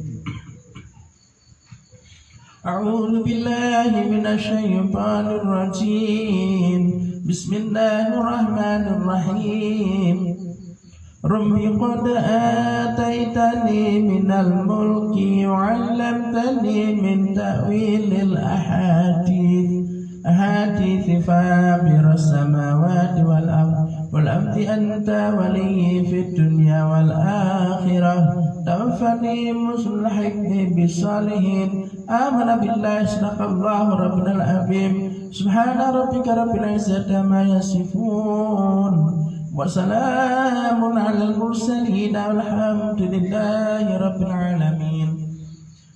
أعوذ بالله من الشيطان الرجيم. بسم الله الرحمن الرحيم. رب قد آتيتني من الملك وعلمتني من تأويل الأحاديث فاطر السماوات والأرض أنت ولي في الدنيا والآخرة. توفني مسلحقني بالصالحين. آمن بالله صدق الله ربنا العظيم. سبحان ربك رب العزة عما يصفون وسلام على المرسلين والحمد لله رب العالمين.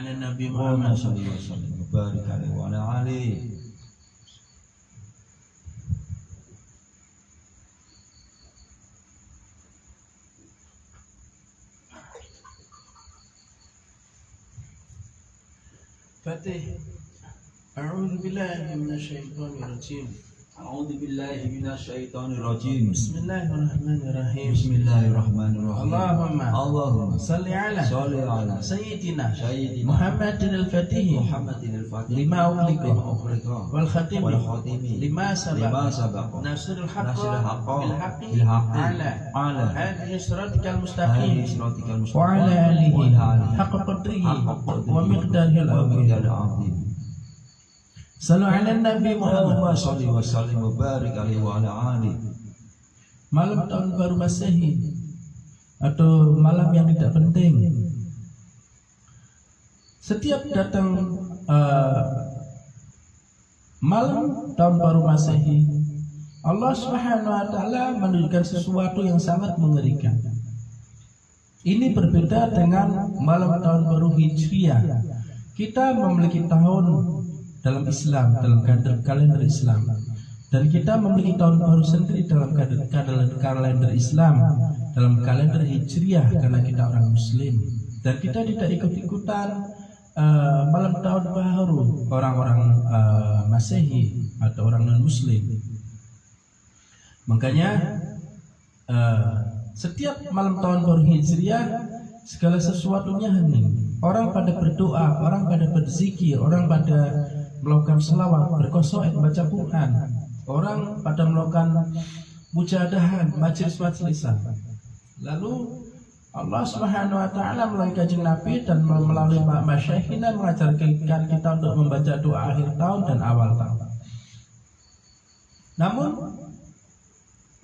ala Nabi Allahumma Muhammad. shalli wa sallim wa barik alaihi wa ala alihi. Fatih. A'udzu billahi minasyaitonir rajim. A'udzu billahi minasyaitonir rajim. Bismillahirrahmanirrahim. Bismillahirrahmanirrahim. Allahumma salli ala sayyidina Muhammadin al-Fatih Muhammadin al-Fatih lima ughliqa ughliqa wal khatim wal khatimi lima sabaqa nasrul nasrul haqqa bil haqqi bil haqqi ala hadhihi siratikal hadhihi mustaqim siratikal wa mustaqim ala alihi wa ala alihi haqqa qadrihi haqqa qadrihi wa miqdarihil wa azim. miqdarihil azim. Sallu ala Nabi Allahumma Muhammad. shalli wa sallim wa barik alaihi wa ala alihi. Malam tahun baru Masehi atau malam yang tidak penting. Setiap datang malam tahun baru Masehi, Allah Subhanahu wa taala menunjukkan sesuatu yang sangat mengerikan. Ini berbeda dengan malam tahun baru Hijriah. Kita memiliki tahun dalam Islam, dalam kalender Islam, dan kita memiliki tahun baru sendiri dalam kalender Islam, dalam kalender Hijriah karena kita orang Muslim, dan kita tidak ikut-ikutan malam tahun baru orang-orang Masehi atau orang non-Muslim. Makanya setiap malam tahun baru Hijriah segala sesuatunya hening. Orang pada berdoa, orang pada berzikir, orang pada melakukan selawat, berqasaid, baca Quran, orang pada melakukan mujadahan, majlis-majlisan. Lalu Allah Subhanahu wa taala melalui kanjeng Nabi dan melalui masyayikhina mengajarkan kita untuk membaca doa akhir tahun dan awal tahun. Namun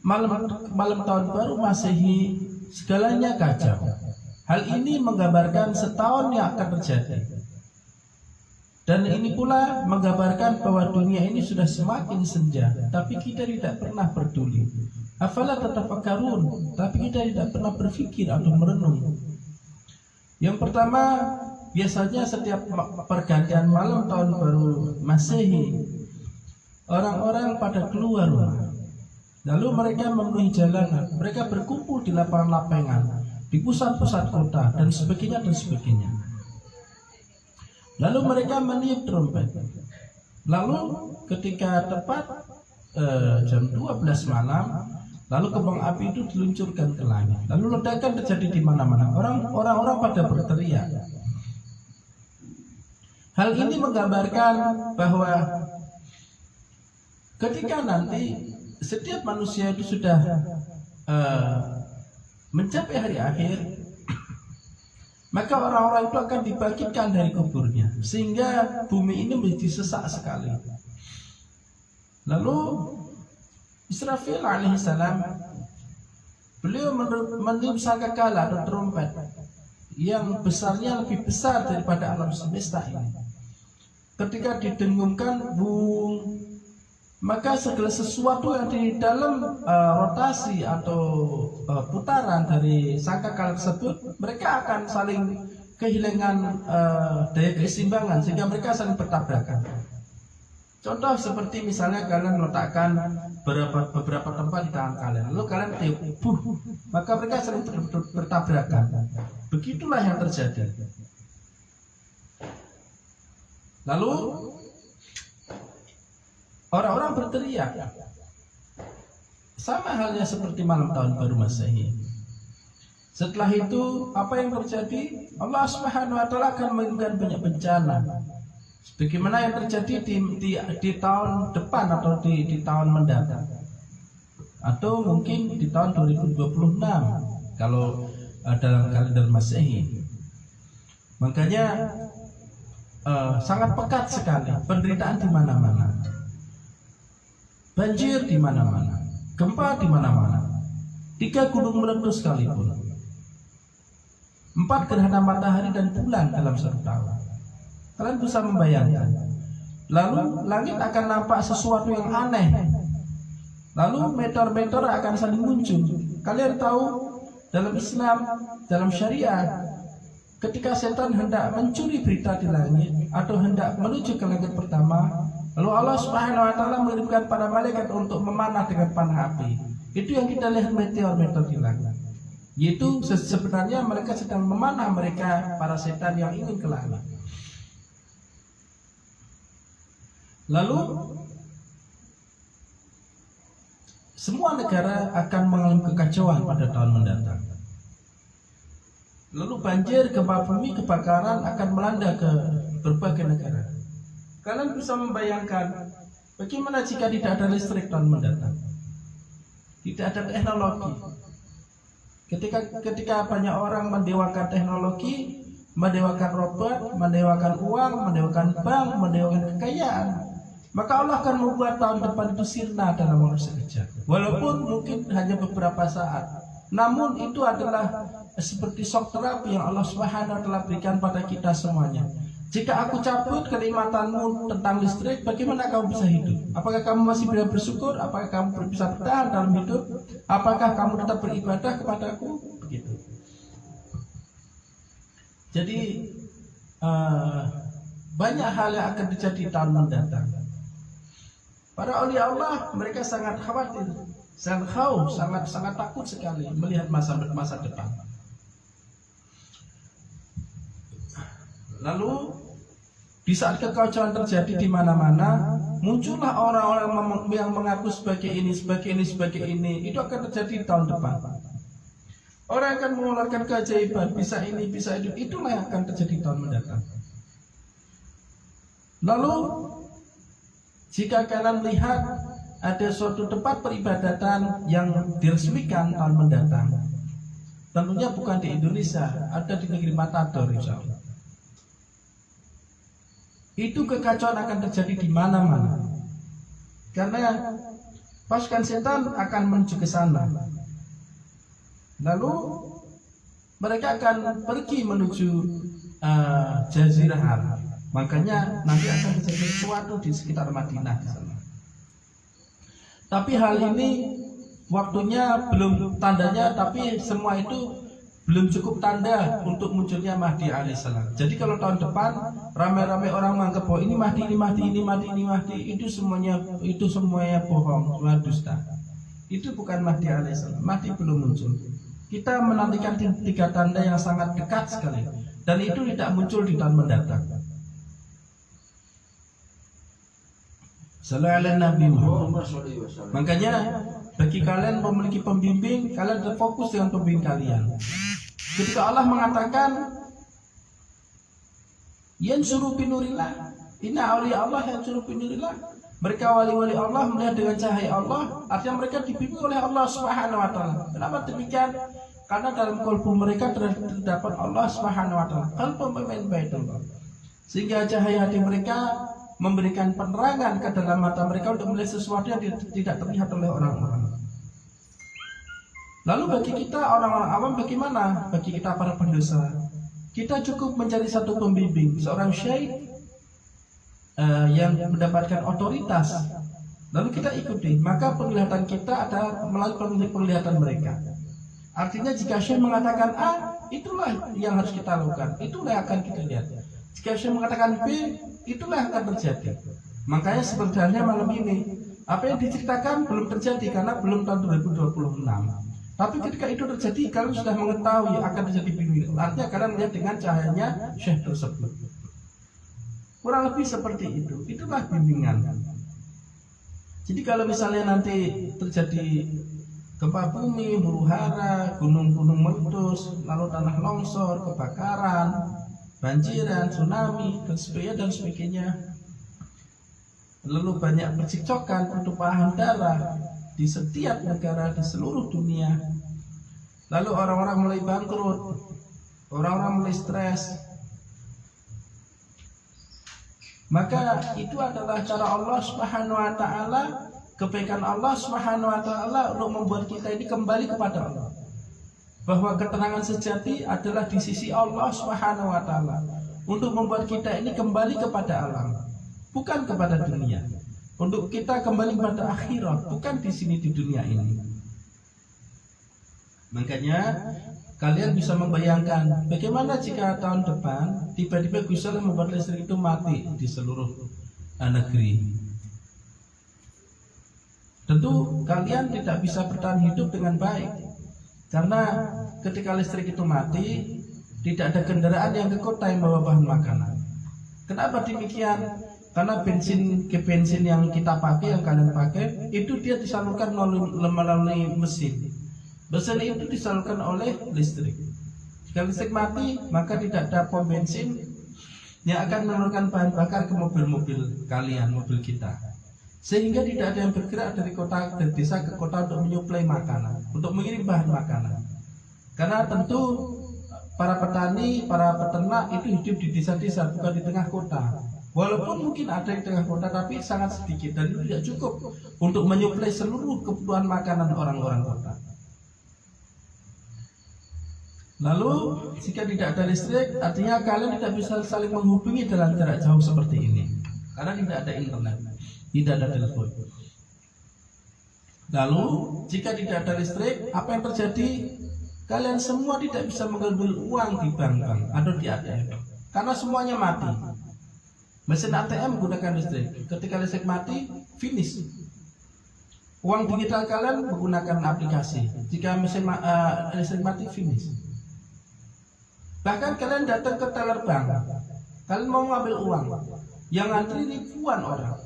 malam tahun baru Masehi segalanya kacau. Hal ini menggambarkan setahun yang akan terjadi. Dan ini pula menggambarkan bahwa dunia ini sudah semakin senja, tapi kita tidak pernah peduli. Afala tatafakkarun, tapi kita tidak pernah berpikir atau merenung. Yang pertama, biasanya setiap pergantian malam tahun baru Masehi, orang-orang pada keluar rumah. Lalu mereka memenuhi jalanan, mereka berkumpul di lapangan-lapangan, di pusat-pusat kota dan sebagainya dan sebagainya. Lalu mereka meniup trompet. Lalu ketika tepat jam 12 malam, lalu kembang api itu diluncurkan ke langit. Lalu ledakan terjadi di mana-mana. Orang-orang pada berteriak. Hal ini menggambarkan bahwa ketika nanti setiap manusia itu sudah mencapai hari akhir, maka orang-orang itu akan dibangkitkan dari kuburnya, sehingga bumi ini menjadi sesak sekali. Lalu Israfil alaihissalam, beliau meniup sangkakala atau trompet yang besarnya lebih besar daripada alam semesta ini. Ketika didengungkan, bung, maka segala sesuatu yang di dalam rotasi atau putaran dari sangkakala tersebut, mereka akan saling kehilangan daya keseimbangan sehingga mereka saling bertabrakan. Contoh seperti misalnya kalian meletakkan beberapa tempat di tangan kalian, lalu kalian tiup, maka mereka saling bertabrakan. Begitulah yang terjadi. Lalu orang-orang berteriak. Sama halnya seperti malam tahun baru Masehi. Setelah itu apa yang terjadi? Allah Subhanahu wa taala akan mengirimkan banyak bencana. Bagaimana yang terjadi di tahun depan atau di tahun mendatang. Atau mungkin di tahun 2026 kalau dalam kalender Masehi. Makanya sangat pekat sekali penderitaan di mana-mana. Banjir di mana-mana, gempa di mana-mana, 3 gunung meletus sekalipun, 4 gerhana matahari dan bulan dalam satu tahun. Kalian bisa membayangkan. Lalu langit akan nampak sesuatu yang aneh. Lalu meteor-meteor akan saling muncul. Kalian tahu dalam Islam, dalam syariat, ketika setan hendak mencuri berita di langit atau hendak menuju ke langit pertama, lalu Allah Subhanahu wa taala mengirimkan para malaikat untuk memanah dengan panah api. Itu yang kita lihat meteor-meteor di langit. Yaitu sebenarnya mereka sedang memanah mereka para setan yang ingin ke langit. Lalu semua negara akan mengalami kekacauan pada tahun mendatang. Lalu banjir, gempa bumi, kebakaran akan melanda ke berbagai negara. Kalian bisa membayangkan bagaimana jika tidak ada listrik tahun mendatang, tidak ada teknologi. Ketika banyak orang mendewakan teknologi, mendewakan robot, mendewakan uang, mendewakan bank, mendewakan kekayaan, maka Allah akan membuat tahun depan itu sirna dalam waktu sekejap. Walaupun mungkin hanya beberapa saat, namun itu adalah seperti shock terapi yang Allah Subhanahu wa taala berikan pada kita semuanya. Jika aku cabut kenikmatanmu tentang listrik, bagaimana kamu bisa hidup? Apakah kamu masih bisa bersyukur? Apakah kamu bisa bertahan dalam hidup? Apakah kamu tetap beribadah kepadaku? Begitu. Jadi banyak hal yang akan terjadi tahun mendatang. Para aulia Allah mereka sangat khawatir, sangat khauf, sangat takut sekali melihat masa depan. Lalu di saat kekacauan terjadi di mana-mana, muncullah orang-orang yang mengaku sebagai ini. Itu akan terjadi di tahun depan. Orang akan mengeluarkan keajaiban, bisa ini, bisa itu. Itulah yang akan terjadi di tahun mendatang. Lalu jika kalian melihat ada suatu tempat peribadatan yang diresmikan tahun mendatang, tentunya bukan di Indonesia, ada di negeri Matador, insya Allah. Itu kekacauan akan terjadi di mana-mana. Karena pasukan setan akan menuju ke sana. Lalu mereka akan pergi menuju Jazirah Arab. Makanya nanti akan terjadi sesuatu di sekitar Madinah di sana. Tapi hal ini waktunya belum tandanya, tapi semua itu belum cukup tanda untuk munculnya Mahdi alaihissalam. Jadi kalau tahun depan ramai-ramai orang menganggap bahwa ini Mahdi, itu semuanya bohong, semua dusta. Itu bukan Mahdi alaihissalam. Mahdi belum muncul. Kita menantikan 3 tanda yang sangat dekat sekali, dan itu tidak muncul di tahun mendatang. Sallallahu alaihi Nabi Muhammad. Makanya bagi kalian memiliki pembimbing, kalian terfokus dengan pembimbing kalian. Ketika Allah mengatakan yansuru binurillah, inna awliya Allah yansuru binurillah, mereka wali-wali Allah melihat dengan cahaya Allah, artinya mereka dibimbing oleh Allah Subhanahu wa taala. Kenapa demikian? Karena dalam kalbu mereka terdapat Allah Subhanahu wa taala, qalbun min baitullah. Sehingga cahaya hati mereka memberikan penerangan ke dalam mata mereka untuk melihat sesuatu yang tidak terlihat oleh orang-orang. Lalu bagi kita orang-orang awam bagaimana? Bagi kita para pendosa, kita cukup mencari satu pembimbing, seorang syekh yang mendapatkan otoritas. Lalu kita ikuti, maka penglihatan kita ada melalui penglihatan mereka. Artinya jika syekh mengatakan A, itulah yang harus kita lakukan, itulah yang akan kita lihat. Jika syekh mengatakan B, itulah yang akan terjadi. Makanya sebenarnya malam ini apa yang diceritakan belum terjadi karena belum tahun 2026. Tapi ketika itu terjadi, kalian sudah mengetahui akan terjadi bimbingan. Artinya kalian melihat dengan cahayanya syekh tersebut. Kurang lebih seperti itu. Itulah bimbingan. Jadi kalau misalnya nanti terjadi gempa bumi, huru hara, gunung-gunung meletus, lalu tanah longsor, kebakaran, banjiran, tsunami, dan sebagainya. Lalu banyak percekcokan, pertumpahan darah di setiap negara di seluruh dunia. Lalu orang-orang mulai bangkrut, orang-orang mulai stres. Maka itu adalah cara Allah Subhanahu wa taala, kebaikan Allah Subhanahu wa taala untuk membuat kita ini kembali kepada Allah. Bahwa ketenangan sejati adalah di sisi Allah Subhanahu wa taala, untuk membuat kita ini kembali kepada alam, bukan kepada dunia. Untuk kita kembali pada akhirat, bukan di sini di dunia ini. Makanya kalian bisa membayangkan bagaimana jika tahun depan tiba-tiba Gusti Allah membuat listrik itu mati di seluruh negeri. Tentu kalian tidak bisa bertahan hidup dengan baik, karena ketika listrik itu mati, tidak ada kendaraan yang ke kota yang bawa bahan makanan. Kenapa demikian? Karena bensin yang kita pakai, yang kalian pakai, itu dia disalurkan melalui mesin. Mesin itu disalurkan oleh listrik. Jika listrik mati, maka tidak ada pom bensin yang akan menurunkan bahan bakar ke mobil-mobil kalian, mobil kita. Sehingga tidak ada yang bergerak dari kota dan desa ke kota untuk menyuplai makanan, untuk mengirim bahan makanan. Karena tentu para petani, para peternak itu hidup di desa-desa, bukan di tengah kota. Walaupun mungkin ada di tengah kota, tapi sangat sedikit dan itu tidak cukup untuk menyuplai seluruh kebutuhan makanan orang-orang kota. Lalu jika tidak ada listrik, artinya kalian tidak bisa saling menghubungi dalam jarak jauh seperti ini, karena tidak ada internet, tidak ada telepon. Lalu jika tidak ada listrik, apa yang terjadi? Kalian semua tidak bisa mengambil uang di bank-bank atau di ATM, karena semuanya mati. Mesin ATM menggunakan listrik. Ketika listrik mati, finish. Uang digital kalian menggunakan aplikasi. Jika mesin listrik mati, finish. Bahkan kalian datang ke teller bank, kalian mau mengambil uang, yang antri ribuan orang.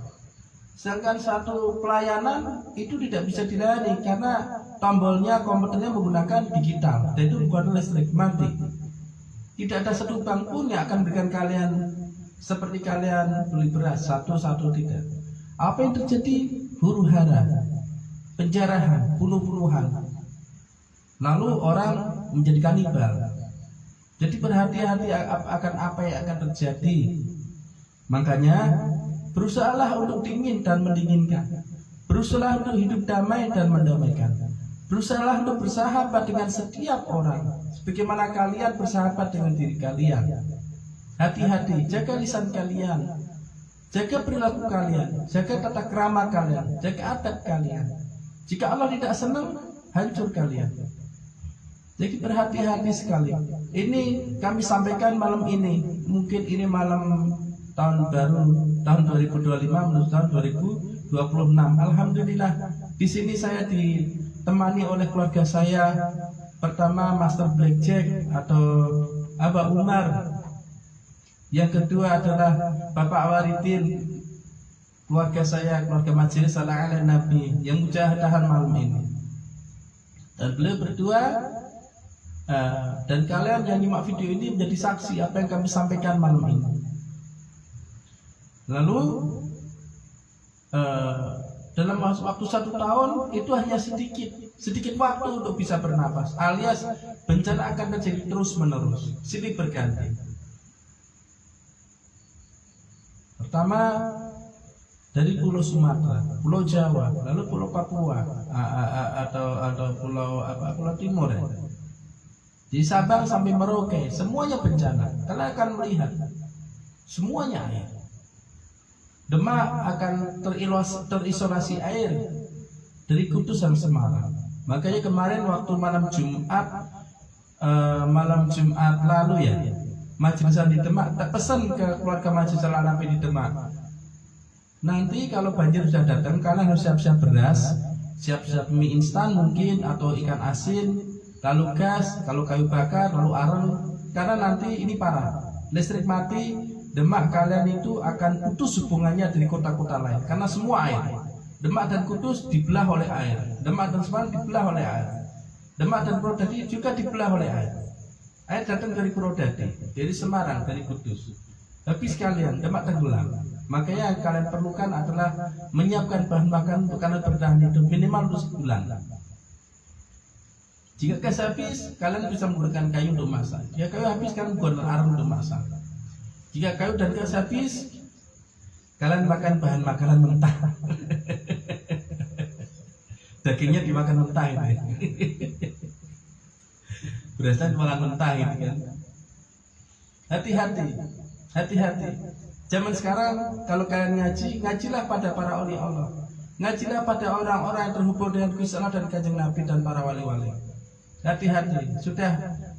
Sedangkan satu pelayanan itu tidak bisa dilayani karena tombolnya, komputernya menggunakan digital, dan itu bukan listrik, mati. Tidak ada satu bank pun yang akan berikan kalian seperti kalian beli beras satu-satu, tidak. Apa yang terjadi? Huru-hara, penjarahan, bunuh-bunuhan. Lalu orang menjadi kanibal. Jadi berhati-hati akan apa yang akan terjadi. Makanya berusahalah untuk dingin dan mendinginkan. Berusahalah untuk hidup damai dan mendamaikan. Berusahalah untuk bersahabat dengan setiap orang, sebagaimana kalian bersahabat dengan diri kalian. Hati-hati, jaga lisan kalian, jaga perilaku kalian, jaga tata krama kalian, jaga adat kalian. Jika Allah tidak senang, hancur kalian. Jadi berhati-hati sekali. Ini kami sampaikan malam ini. Mungkin ini malam tahun baru, tahun 2025 menuju tahun 2026. Alhamdulillah, di sini saya ditemani oleh keluarga saya. Pertama Master Blackjack atau Abah Umar. Yang kedua adalah Bapak Waridin, keluarga saya, keluarga Majelis Sallallahu Alaihi Nabi yang mujahadahan malam ini. Dan beliau berdua dan kalian yang nyimak video ini menjadi saksi apa yang kami sampaikan malam ini. Lalu dalam waktu 1 tahun itu hanya sedikit waktu untuk bisa bernapas, alias bencana akan terjadi terus menerus, silih berganti. Pertama dari Pulau Sumatera, Pulau Jawa, lalu Pulau Papua atau Pulau Timur ya. Di Sabang sampai Merauke, semuanya bencana. Kalian akan melihat semuanya air. Demak akan terisolasi air dari Kudus dan Semarang. Makanya kemarin waktu malam Jumat lalu ya, majelisan di Demak pesan ke keluarga Majelis Sallallahu Alaihi Nabi di Demak. Nanti kalau banjir sudah datang, kalian harus siap-siap beras, siap-siap mie instan mungkin atau ikan asin. Lalu gas, kalau kayu bakar, lalu areng, karena nanti ini parah. Listrik mati, Demak kalian itu akan putus hubungannya dari kota-kota lain, karena semua air. Demak dan Kudus dibelah oleh air. Demak dan Semarang dibelah oleh air. Demak dan Purwodadi juga dibelah oleh air. Air datang dari Purwodadi, dari Semarang, dari Kudus. Habis kalian, Demak tenggelam. Makanya yang kalian perlukan adalah menyiapkan bahan makanan untuk kalian bertahan hidup minimal 2 bulan. Jika gas habis, kalian bisa menggunakan kayu untuk masak. Jika kayu habis, kalian menggunakan arang untuk masak. Jika kayu dan gas habis, kalian makan bahan makanan mentah. Dagingnya dimakan mentah ini. Berasanya makan mentah ini kan. Hati-hati. Zaman sekarang kalau kalian ngaji, ngajilah pada para wali Allah. Ngajilah pada orang-orang yang terhubung dengan Gusti Allah dan Kanjeng Nabi dan para wali-wali. Hati-hati,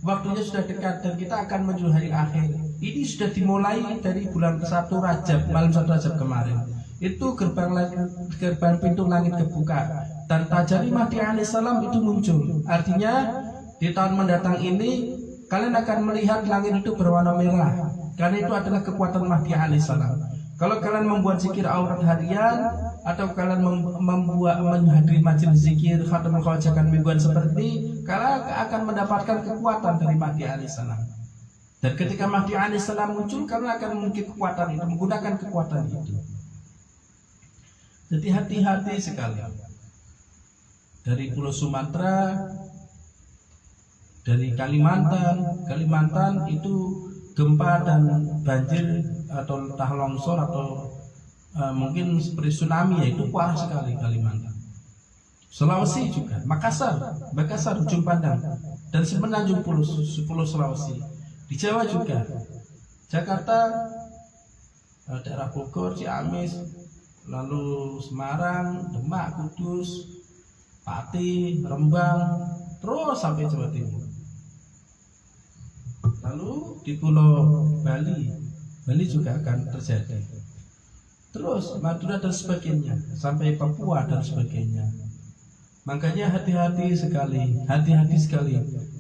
waktunya sudah dekat dan kita akan menuju hari akhir. Ini sudah dimulai dari bulan 1 Rajab, malam 1 Rajab kemarin. Itu gerbang pintu langit kebuka dan Tajari Mahdi alaihissalam itu muncul. Artinya di tahun mendatang ini kalian akan melihat langit itu berwarna merah, karena itu adalah kekuatan Mahdi alaihissalam. Kalau kalian membuat zikir aurat harian atau kalian menghadiri majelis zikir khatamul khawajakan mingguan seperti, kalian akan mendapatkan kekuatan dari Mahdi alaihissalam. Dan ketika Mahdi alaihissalam muncul, kalian akan memiliki kekuatan itu, menggunakan kekuatan itu. Jadi hati-hati sekali. Dari Pulau Sumatera, dari Kalimantan itu gempa dan banjir atau entah longsor atau mungkin seperti tsunami, yaitu parah sekali Kalimantan. Sulawesi juga, Makassar, ujung pandang, dan semenanjung Pulau Sulawesi. Di Jawa juga, Jakarta, daerah Bogor, Ciamis, lalu Semarang, Demak, Kudus, Pati, Rembang, terus sampai Jawa Timur. Lalu di Pulau Bali juga akan terjadi. Terus Madura dan sebagainya, sampai Papua dan sebagainya. Makanya hati-hati sekali.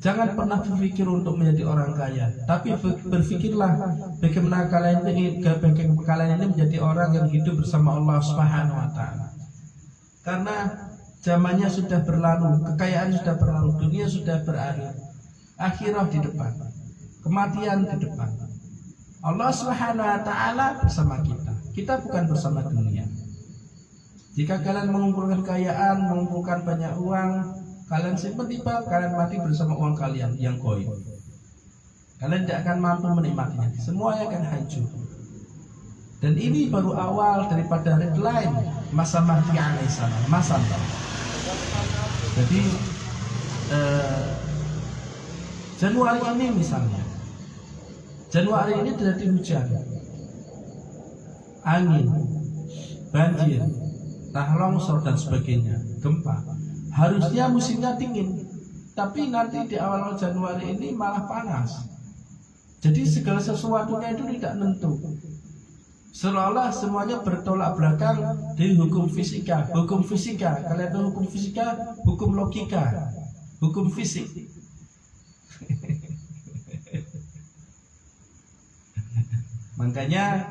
Jangan pernah berpikir untuk menjadi orang kaya, tapi berpikirlah bagaimana kalian ini menjadi orang yang hidup bersama Allah Subhanahu wa taala. Karena zamannya sudah berlalu, kekayaan sudah berlalu, dunia sudah berakhir. Akhirah di depan, kematian di depan. Allah Subhanahu wa taala bersama kita. Kita bukan bersama dunia. Jika kalian mengumpulkan kekayaan, mengumpulkan banyak uang, kalian simpan di bank, kalian mati bersama uang kalian yang goib. Kalian tidak akan mampu menikmatinya. Semuanya akan hancur. Dan ini baru awal daripada deadline masa Mahdi alaihissalam, masa Jadi Januari ini misalnya, Januari ini terjadi hujan, angin, banjir, longsor dan sebagainya, gempa. Harusnya musimnya dingin, tapi nanti di awal Januari ini malah panas. Jadi segala sesuatunya itu tidak nentu. Seolah-olah semuanya bertolak belakang dari hukum fisika. Hukum fisika, kalian tahu hukum fisika, hukum logika, hukum fisik. Makanya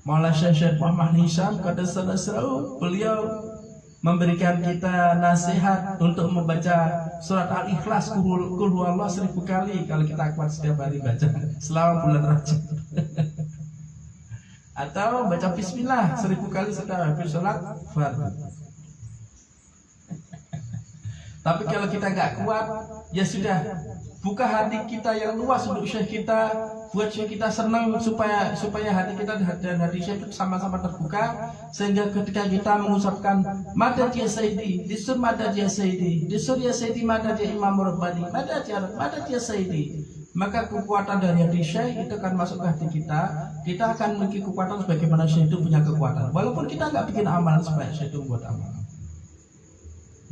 Maulana Syekh Muhammad Hisham kata Sadasrau, beliau memberikan kita nasihat untuk membaca surat Al-Ikhlas Qul huwallahu 1000 kali kalau kita kuat setiap hari baca selama bulan Rajab. Atau baca bismillah 1000 kali setelah habis sholat fardu. Tapi kalau kita nggak kuat, ya sudah, buka hati kita yang luas untuk Syekh kita, buat Syekh kita senang supaya hati kita dan hati Syekh itu sama-sama terbuka, sehingga ketika kita mengucapkan madad ya Sayyidi, disur madad ya Sayyidi, disur ya Sayyidi madad ya Imam Rabbani, madad ya Sayyidi, maka kekuatan dari hati Syekh itu akan masuk ke hati kita. Kita akan memiliki kekuatan sebagaimana Syekh itu punya kekuatan, walaupun kita nggak bikin amalan supaya Syekh itu buat amalan.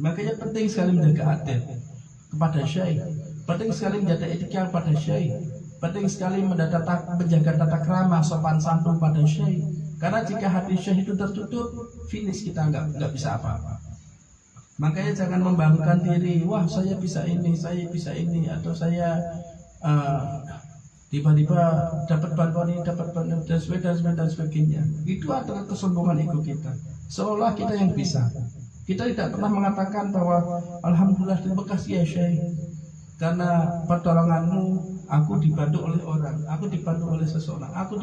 Makanya penting sekali menjaga adab kepada Syekh, penting sekali menjaga etika pada Syekh, penting sekali menjaga tata krama sopan santun pada Syekh. Karena jika hati Syekh itu tertutup, finish kita nggak bisa apa-apa. Makanya jangan membanggakan diri, wah saya bisa ini, atau saya tiba-tiba dapat bantuan ini, dan sebagainya. Itu adalah kesombongan ego kita. Seolah kita yang bisa. Kita tidak pernah mengatakan bahwa alhamdulillah terima kasih ya Syekh, karena pertolonganmu aku dibantu oleh orang, aku dibantu oleh seseorang, aku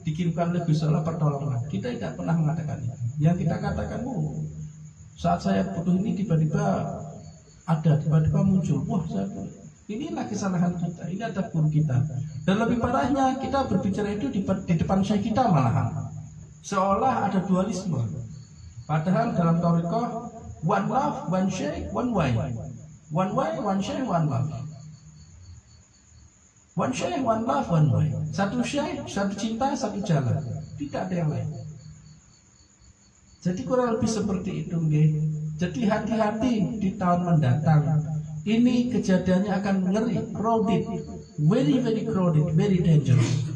dikirimkan oleh Gusti Allah pertolongan. Kita tidak pernah mengatakan itu. Yang kita katakan, saat saya butuh ini tiba-tiba muncul, wah inilah kesalahan kita, ini ada guru kita. Dan lebih parahnya kita berbicara itu di depan Syekh kita malahan, seolah ada dualisme. Padahal dalam thariqah, one love, one Syekh, one way. One way, one Syekh, one love. One Syekh, one love, one way. Satu Syekh, satu cinta, satu jalan. Tidak ada yang lain. Jadi kurang lebih seperti itu, nggih. Jadi hati-hati di tahun mendatang. ini kejadiannya akan ngeri, crowded, very crowded, very dangerous.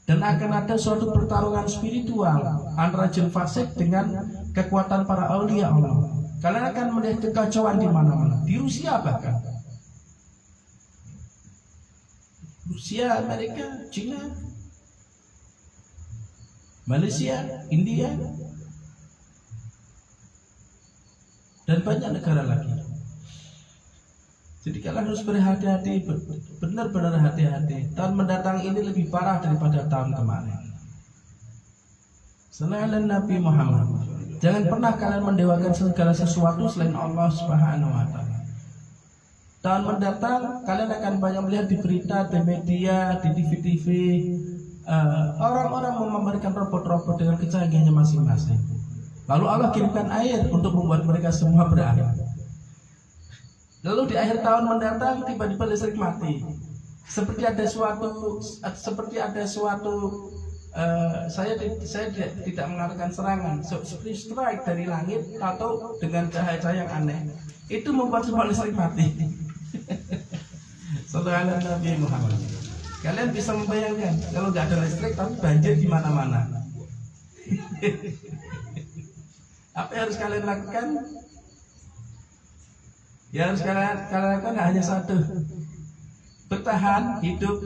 Dan akan ada suatu pertarungan spiritual antara jin fasik dengan kekuatan para aulia Allah. Kalian akan melihat kekacauan di mana-mana, di Rusia bahkan. Rusia, Amerika, China, Malaysia, India, dan banyak negara lagi. Jadi kalian harus berhati-hati, benar-benar hati-hati. Tahun mendatang ini lebih parah daripada tahun kemarin. Selain Nabi Muhammad, jangan pernah kalian mendewakan segala sesuatu selain Allah Subhanahu wa Ta'ala. Tahun mendatang kalian akan banyak melihat di berita, di media, di TV, orang-orang memamerkan robot-robot dengan kecanggihannya masing-masing. Lalu Allah kirimkan air untuk membuat mereka semua berair. Lalu di akhir tahun mendatang tiba-tiba listrik mati. Seperti ada suatu saya tidak mengatakan serangan, seperti strike dari langit atau dengan cahaya-cahaya yang aneh. Itu membuat semua listrik mati. Sallallahu Nabi Muhammad. Kalian bisa membayangkan kalau nggak ada listrik tapi banjir di mana-mana. Apa yang harus kalian lakukan? Yang harus kalian lakukan hanya satu: bertahan hidup.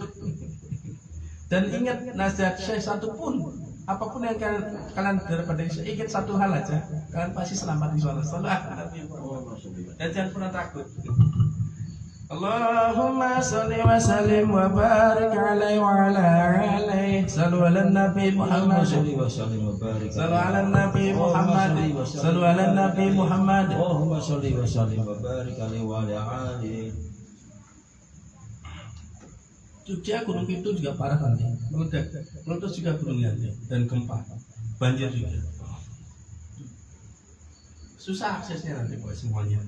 Dan ingat nasihat Syekh satu pun, apapun yang kalian daripada ingat satu hal aja, kalian pasti selamat di sana. Dan jangan pernah takut. Allahumma salli wa sallim wa barik alaihi wa ala alihi. Sallu ala Nabi Muhammad. Sallu ala Nabi Muhammad. Sallu ala Nabi Muhammad. Allahumma salli wa sallim wa barik alaihi wa ala alihi. Jogja Gunung Kidul juga parah nanti. Meletus juga gunung ganti dan gempa, banjir juga. Susah aksesnya nanti buat semuanya.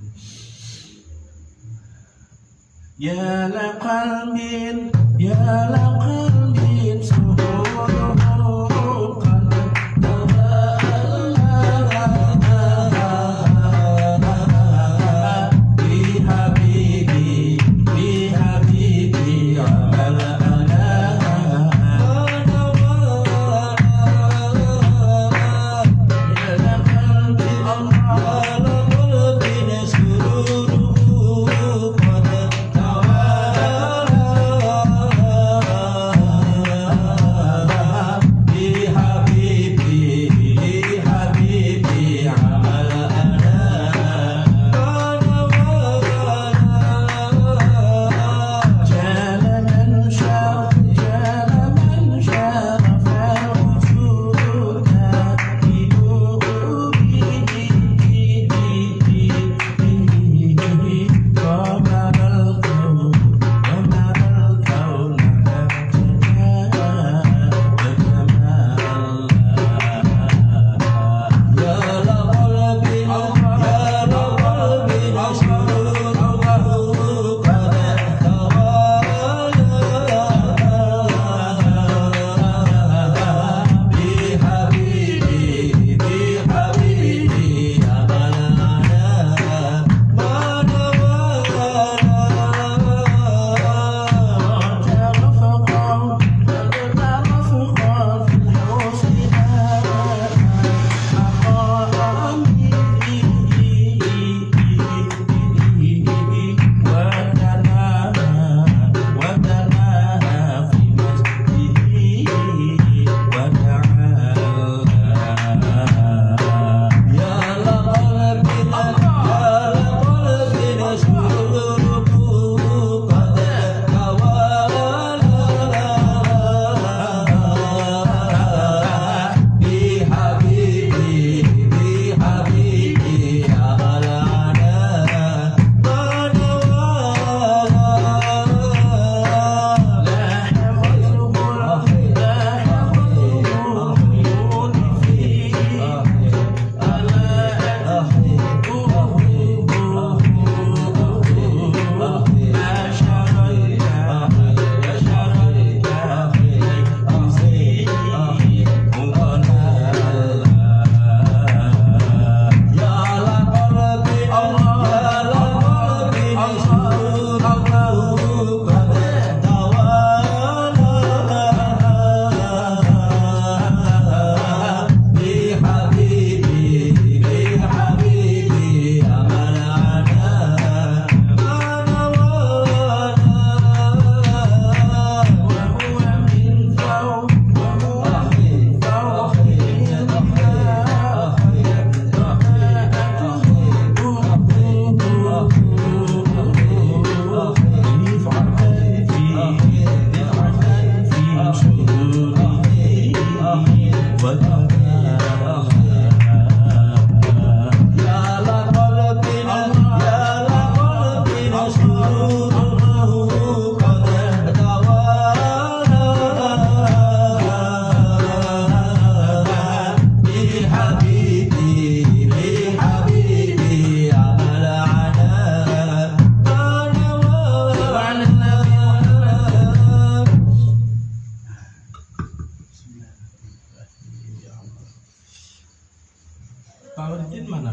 Ya la qalbin, ya la qalbin suhuruhu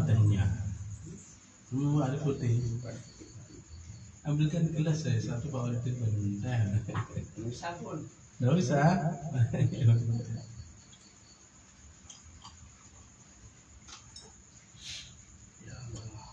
tehnya. Air putih. Ambilkan gelas saya satu Pak Orifin teh. Sabun. Nggak usah. Ya Allah.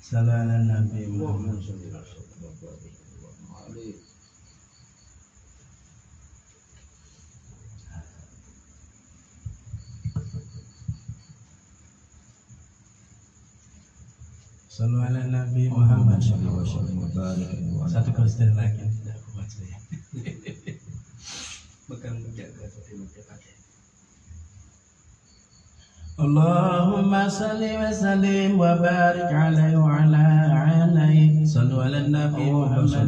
Salam ala Nabi Muhammad. Salam ala Nabi Muhammad. Satu kostum lagi tidak kuat saya. Bukan menjaga tapi menjaga. Allahumma salli wa sallim wa barik alaihi wa ala alihi. Sallu ala Nabi Muhammad.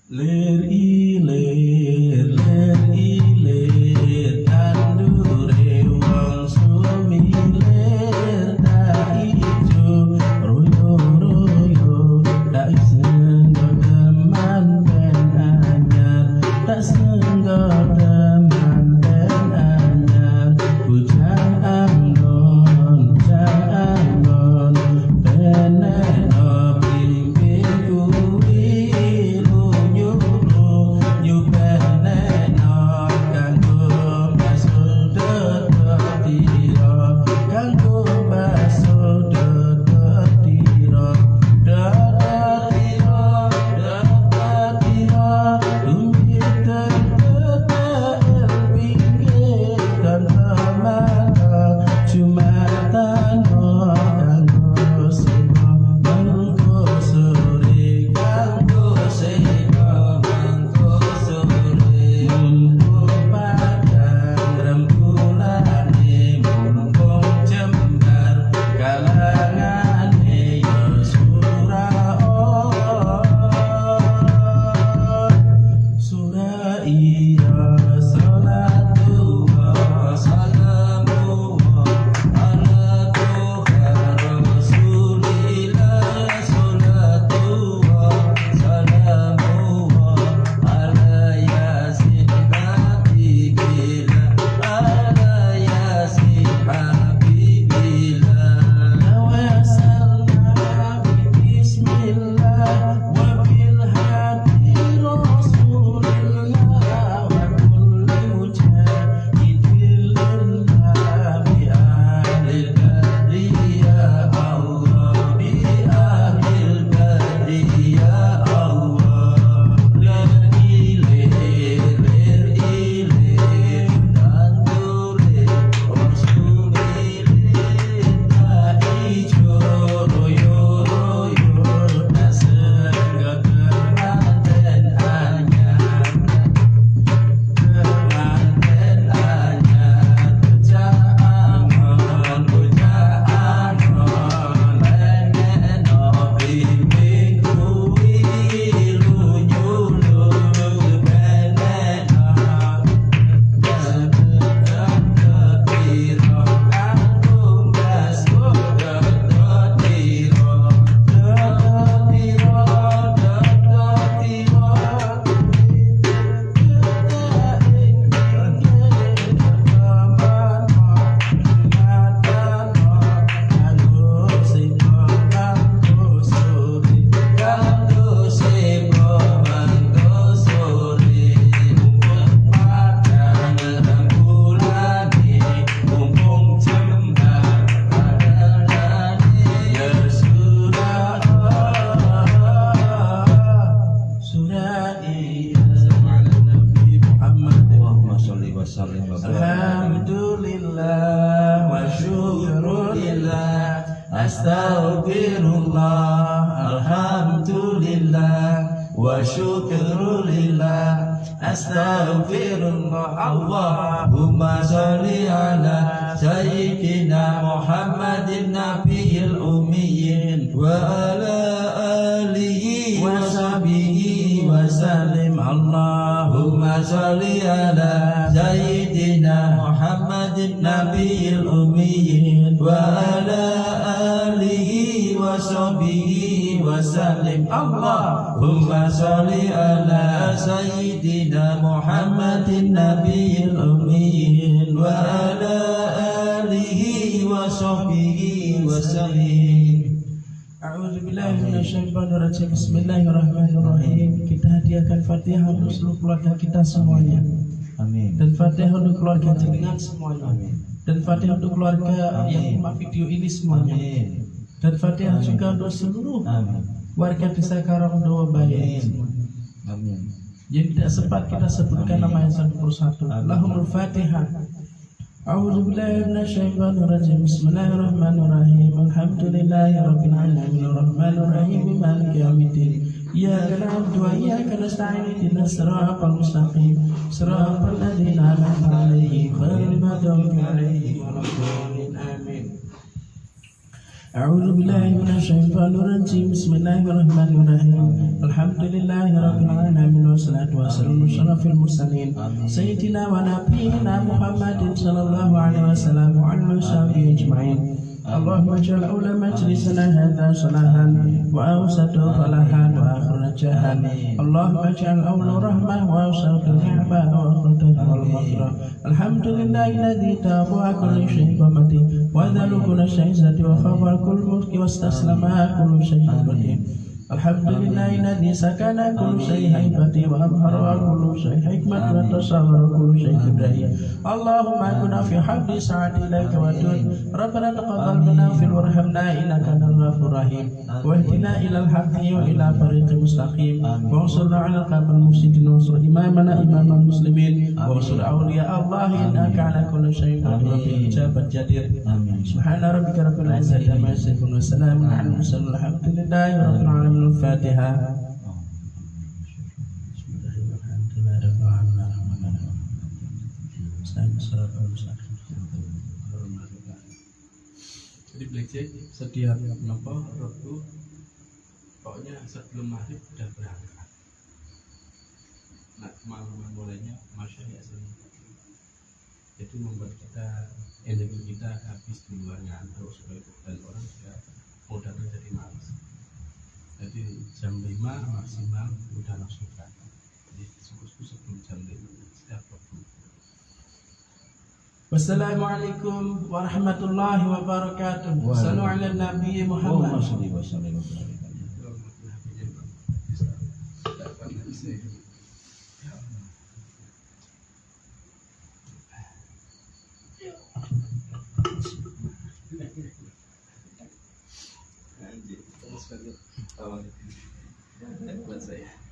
Lir ilir tandure wong sumilir tak ijo royo tak senggo deman ben anyar tak senggo deman ben anyar ujang anggon bener pimpin kuwi lu bener syukru lillah. Astaghfirullah. Allahumma sholli ala sayyidina Muhammadin nabiyil ummiyin wa ala alihi wa sahbihi wa sallim. Allahumma sholli ala sayyidina Muhammadin nabiyil ummiyin wa ala alihi wa sahbihi wa sallim. Allahumma sholli ala sayyidina Muhammadin nabiyil ummiyin wa ala alihi wa sahbihi wa sallim. A'udzu billahi minasyaitonir rajim. Bismillahirrahmanirrahim. Kita hadiahkan Fatihah untuk seluruh keluarga kita semuanya. Amin. Dan Fatihah untuk keluarga jenengan semuanya. Amin. Dan Fatihah untuk keluarga yang menyimak video ini semuanya. Amin. Dan Fatihah juga untuk seluruh Amin. warga desa Karangdowo Bayan. Amin. Yang tidak sempat kita sebutkan nama yang satu persatu. Allahumma Fatihah. A'udzu billahi minasyaitonir rajim. Bismillahirrahmanirrahim. Alhamdulillahi rabbil alamin arrahmanir rahim maliki yaumiddin. Iyyaka na'budu wa iyyaka nasta'in ihdinas siratal mustaqim siratal ladzina an'amta 'alaihim ghairil maghdubi 'alaihim waladdallin. Amin. A'udzu billahi minasyaitonir rajim. Bismillahirrahmanirrahim. Alhamdulillahi rabbil alamin wassalatu wassalamu ala asyrafil mursalin sayyidina wa nabiyyina Muhammadin sallallahu alaihi wasallam wa ala sahbihi ajma'in. Allahumma ij'al awla majlisana hadha salahan wa awsatu falahan wa akhir najahan. Allahumma ij'al awla rahmah wa awsatu ni'mah wa akhir wal maghfirah. Alhamdulillahi alladhi tawa'a kulli shay'in wa mati wa dhalu kulli shay'in zati wa khawar kulli mulki wa istaslama kulli shay'in qadim. Alhamdulillahi alladhi sakana kulli shay'in haibati wa abhara kulli shay'in hikmat wa tasawwara kulli shay'in ibrahim. Allahumma kunna fi habli sa'ati ilaika wa tun. Rabbana taqabbal minna fil warhamna innaka antal ghafurur rahim. Wa ihdina ilal haqqi wa ila tariqil mustaqim. Wa ansurna 'alal qawmil mufsidin wa ansur imamana imamal muslimin wa ansur awliya Allah innaka 'ala kulli shay'in qadir wa bil ijabat jadir. Amin. Subhana rabbika rabbil izzati amma yasifun wa salamun 'alal mursalin walhamdulillahi rabbil alamin. Al-Fatihah. Jadi belajar setiap Rabu, pokoknya sebelum maghrib sudah berangkat. Nah, kemalaman mulainya Masya Allah. Itu membuat kita energi kita habis duluan ngantuk supaya dan orang juga mau datang jadi malas. Jadi jam 5 maksimal udah langsung berangkat. Jadi subuh sebelum jam 5 setiap waktu. Wassalamualaikum warahmatullahi wabarakatuh. Sallu ala Nabi Muhammad. Buat saya.